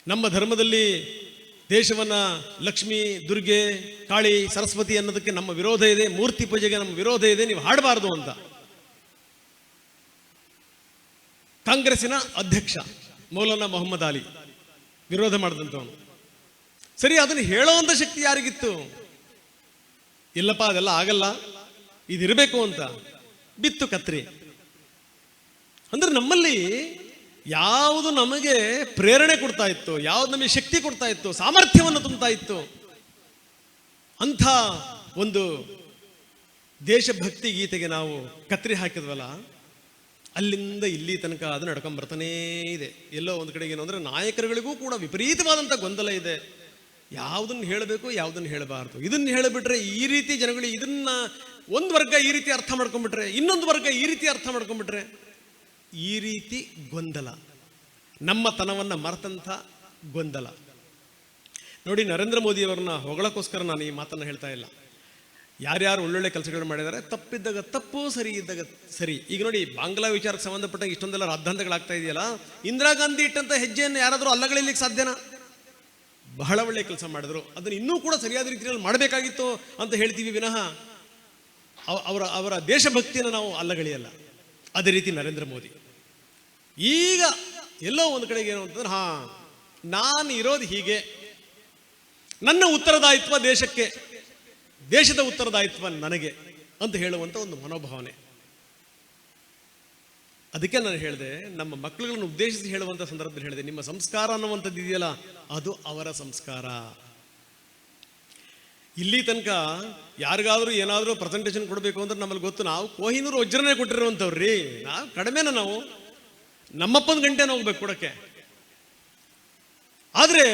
ನಮ್ಮ ಧರ್ಮದಲ್ಲಿ ದೇಶವನ್ನ ಲಕ್ಷ್ಮಿ, ದುರ್ಗೆ, ಕಾಳಿ, ಸರಸ್ವತಿ ಅನ್ನೋದಕ್ಕೆ ನಮ್ಮ ವಿರೋಧ ಇದೆ, ಮೂರ್ತಿ ಪೂಜೆಗೆ ನಮ್ಮ ವಿರೋಧ ಇದೆ, ನೀವು ಹಾಡಬಾರದು ಅಂತ ಕಾಂಗ್ರೆಸ್ಸಿನ ಅಧ್ಯಕ್ಷ ಮೌಲಾನಾ ಮೊಹಮ್ಮದ್ ಅಲಿ ವಿರೋಧ ಮಾಡಿದಂಥವನು. ಸರಿ, ಅದನ್ನು ಹೇಳೋವಂಥ ಶಕ್ತಿ ಯಾರಿಗಿತ್ತು? ಇಲ್ಲಪ್ಪ ಅದೆಲ್ಲ ಆಗಲ್ಲ, ಇದಿರಬೇಕು ಅಂತ ಬಿತ್ತು ಕತ್ರಿ. ಅಂದ್ರೆ ನಮ್ಮಲ್ಲಿ ಯಾವುದು ನಮಗೆ ಪ್ರೇರಣೆ ಕೊಡ್ತಾ ಇತ್ತು, ಯಾವುದು ನಮಗೆ ಶಕ್ತಿ ಕೊಡ್ತಾ ಇತ್ತು, ಸಾಮರ್ಥ್ಯವನ್ನು ತುಂಬ್ತಾ ಇತ್ತು, ಅಂಥ ಒಂದು ದೇಶಭಕ್ತಿ ಗೀತೆಗೆ ನಾವು ಕತ್ರಿ ಹಾಕಿದ್ವಲ್ಲ, ಅಲ್ಲಿಂದ ಇಲ್ಲಿ ತನಕ ಅದು ನಡ್ಕೊಂಡ್ ಬರ್ತಾನೇ ಇದೆ. ಎಲ್ಲೋ ಒಂದು ಕಡೆಗೆ ಏನು ಅಂದರೆ ನಾಯಕರುಗಳಿಗೂ ಕೂಡ ವಿಪರೀತವಾದಂಥ ಗೊಂದಲ ಇದೆ. ಯಾವುದನ್ನು ಹೇಳಬೇಕು, ಯಾವುದನ್ನು ಹೇಳಬಾರ್ದು. ಇದನ್ನು ಹೇಳಿಬಿಟ್ರೆ ಈ ರೀತಿ ಜನಗಳು ಇದನ್ನ ಒಂದು ವರ್ಗ ಈ ರೀತಿ ಅರ್ಥ ಮಾಡ್ಕೊಂಡ್ಬಿಟ್ರೆ, ಇನ್ನೊಂದು ವರ್ಗ ಈ ರೀತಿ ಅರ್ಥ ಮಾಡ್ಕೊಂಡ್ಬಿಟ್ರೆ, ಈ ರೀತಿ ಗೊಂದಲ, ನಮ್ಮ ತನವನ್ನು ಮರೆತಂಥ ಗೊಂದಲ. ನೋಡಿ, ನರೇಂದ್ರ ಮೋದಿಯವರನ್ನ ಹೊಗಳಕ್ಕೋಸ್ಕರ ನಾನು ಈ ಮಾತನ್ನು ಹೇಳ್ತಾ ಇಲ್ಲ. ಯಾರ್ಯಾರು ಒಳ್ಳೊಳ್ಳೆ ಕೆಲಸಗಳು ಮಾಡಿದ್ದಾರೆ, ತಪ್ಪಿದ್ದಾಗ ತಪ್ಪು, ಸರಿ ಇದ್ದಾಗ ಸರಿ. ಈಗ ನೋಡಿ, ಬಾಂಗ್ಲಾ ವಿಚಾರಕ್ಕೆ ಸಂಬಂಧಪಟ್ಟ ಇಷ್ಟೊಂದೆಲ್ಲ ರಾದ್ಧಾಂತಗಳಾಗ್ತಾ ಇದೆಯಲ್ಲ, ಇಂದಿರಾ ಗಾಂಧಿ ಇಟ್ಟಂತ ಹೆಜ್ಜೆಯನ್ನು ಯಾರಾದರೂ ಅಲ್ಲಗಳಿಲಿಕ್ಕೆ ಸಾಧ್ಯನಾ? ಬಹಳ ಒಳ್ಳೆ ಕೆಲಸ ಮಾಡಿದ್ರು, ಅದನ್ನು ಇನ್ನೂ ಕೂಡ ಸರಿಯಾದ ರೀತಿಯಲ್ಲಿ ಮಾಡಬೇಕಾಗಿತ್ತು ಅಂತ ಹೇಳ್ತೀವಿ ವಿನಃ ಅವರ ದೇಶಭಕ್ತಿಯನ್ನು ನಾವು ಅಲ್ಲಗಳಿಯಲ್ಲ. ಅದೇ ರೀತಿ ನರೇಂದ್ರ ಮೋದಿ ಈಗ ಎಲ್ಲೋ ಒಂದು ಕಡೆಗೆ ಏನು ಅಂತಂದ್ರೆ, ನಾನು ಇರೋದು ಹೀಗೆ, ನನ್ನ ಉತ್ತರದಾಯಿತ್ವ ದೇಶಕ್ಕೆ, ದೇಶದ ಉತ್ತರದಾಯಿತ್ವ ನನಗೆ ಅಂತ ಹೇಳುವಂಥ ಒಂದು ಮನೋಭಾವನೆ. ಅದಕ್ಕೆ ನಾನು ಹೇಳಿದೆ, ನಮ್ಮ ಮಕ್ಕಳುಗಳನ್ನು ಉದ್ದೇಶಿಸಿ ಹೇಳುವಂಥ ಸಂದರ್ಭದಲ್ಲಿ ಹೇಳಿದೆ, ನಿಮ್ಮ ಸಂಸ್ಕಾರ ಅನ್ನುವಂಥದ್ದು ಇದೆಯಲ್ಲ, ಅದು ಅವರ ಸಂಸ್ಕಾರ. ಇಲ್ಲಿ ತನಕ ಯಾರಿಗಾದ್ರೂ ಏನಾದರೂ ಪ್ರೆಸೆಂಟೇಷನ್ ಕೊಡಬೇಕು ಅಂದ್ರೆ ನಮ್ಮಲ್ಲಿ ಗೊತ್ತು, ನಾವು ಕೊಹಿನೂರು ವಜ್ರನೇ ಕೊಟ್ಟಿರುವಂಥವ್ರಿ, ನಾವು ಕಡಿಮೆನ, ನಾವು ನಮ್ಮಪ್ಪನ ಗಂಟೆನ ಹೋಗ್ಬೇಕು ಕೊಡಕ್ಕೆ. ಆದರೆ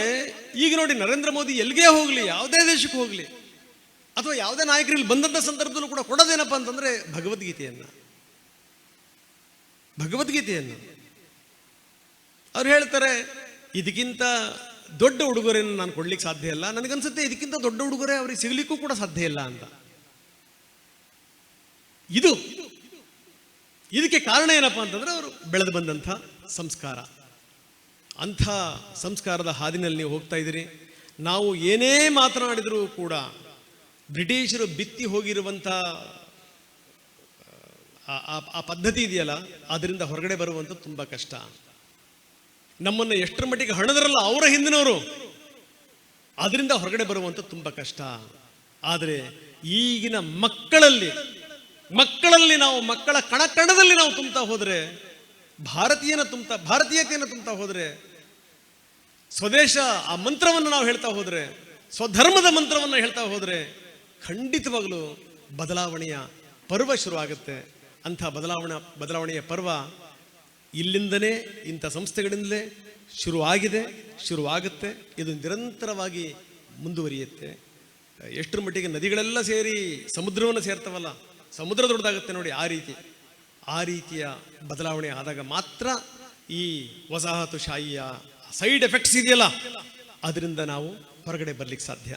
ಈಗ ನೋಡಿ, ನರೇಂದ್ರ ಮೋದಿ ಎಲ್ಲಿಗೆ ಹೋಗಲಿ, ಯಾವುದೇ ದೇಶಕ್ಕೆ ಹೋಗಲಿ, ಅಥವಾ ಯಾವುದೇ ನಾಯಕರಲ್ಲಿ ಬಂದಂಥ ಸಂದರ್ಭದಲ್ಲೂ ಕೂಡ ಕೊಡೋದೇನಪ್ಪ ಅಂತಂದ್ರೆ ಭಗವದ್ಗೀತೆಯನ್ನು. ಅವ್ರು ಹೇಳ್ತಾರೆ, ಇದಕ್ಕಿಂತ ದೊಡ್ಡ ಉಡುಗೊರೆಯನ್ನು ನಾನು ಕೊಡ್ಲಿಕ್ಕೆ ಸಾಧ್ಯ ಇಲ್ಲ, ನನಗನ್ಸುತ್ತೆ ಇದಕ್ಕಿಂತ ದೊಡ್ಡ ಉಡುಗೊರೆ ಅವ್ರಿಗೆ ಸಿಗಲಿಕ್ಕೂ ಕೂಡ ಸಾಧ್ಯ ಇಲ್ಲ ಅಂತ. ಇದಕ್ಕೆ ಕಾರಣ ಏನಪ್ಪ ಅಂತಂದ್ರೆ ಅವರು ಬೆಳೆದು ಬಂದಂಥ ಸಂಸ್ಕಾರ. ಅಂಥ ಸಂಸ್ಕಾರದ ಹಾದಿನಲ್ಲಿ ನೀವು ಹೋಗ್ತಾ ಇದ್ದೀರಿ. ನಾವು ಏನೇ ಮಾತನಾಡಿದರೂ ಕೂಡ ಬ್ರಿಟಿಷರು ಬಿತ್ತಿ ಹೋಗಿರುವಂಥ ಆ ಪದ್ಧತಿ ಇದೆಯಲ್ಲ, ಅದರಿಂದ ಹೊರಗಡೆ ಬರುವಂಥ ತುಂಬ ಕಷ್ಟ. ನಮ್ಮನ್ನು ಎಷ್ಟರ ಮಟ್ಟಿಗೆ ಹಣದರಲ್ಲ ಅವರ ಹಿಂದಿನವರು, ಅದರಿಂದ ಹೊರಗಡೆ ಬರುವಂಥ ತುಂಬ ಕಷ್ಟ. ಆದರೆ ಈಗಿನ ಮಕ್ಕಳಲ್ಲಿ ನಾವು ಮಕ್ಕಳ ಕಣಕಣದಲ್ಲಿ ನಾವು ತುಂಬ್ತಾ ಹೋದರೆ, ಭಾರತೀಯತೆಯನ್ನು ತುಂಬ್ತಾ ಹೋದರೆ, ಸ್ವದೇಶ ಆ ಮಂತ್ರವನ್ನು ನಾವು ಹೇಳ್ತಾ ಹೋದರೆ, ಸ್ವಧರ್ಮದ ಮಂತ್ರವನ್ನು ಹೇಳ್ತಾ ಹೋದರೆ, ಖಂಡಿತವಾಗಲೂ ಬದಲಾವಣೆಯ ಪರ್ವ ಶುರುವಾಗುತ್ತೆ. ಅಂಥ ಬದಲಾವಣೆಯ ಪರ್ವ ಇಲ್ಲಿಂದನೇ, ಇಂಥ ಸಂಸ್ಥೆಗಳಿಂದಲೇ ಶುರುವಾಗುತ್ತೆ. ಇದು ನಿರಂತರವಾಗಿ ಮುಂದುವರಿಯುತ್ತೆ. ಎಷ್ಟರ ಮಟ್ಟಿಗೆ ನದಿಗಳೆಲ್ಲ ಸೇರಿ ಸಮುದ್ರವನ್ನು ಸೇರ್ತವಲ್ಲ, ಸಮುದ್ರ ದೊಡ್ಡದಾಗುತ್ತೆ ನೋಡಿ, ಆ ರೀತಿಯ ಬದಲಾವಣೆ ಆದಾಗ ಮಾತ್ರ ಈ ವಸಾಹತುಶಾಹಿಯ ಸೈಡ್ ಎಫೆಕ್ಟ್ಸ್ ಇದೆಯಲ್ಲ, ಅದರಿಂದ ನಾವು ಹೊರಗಡೆ ಬರ್ಲಿಕ್ಕೆ ಸಾಧ್ಯ.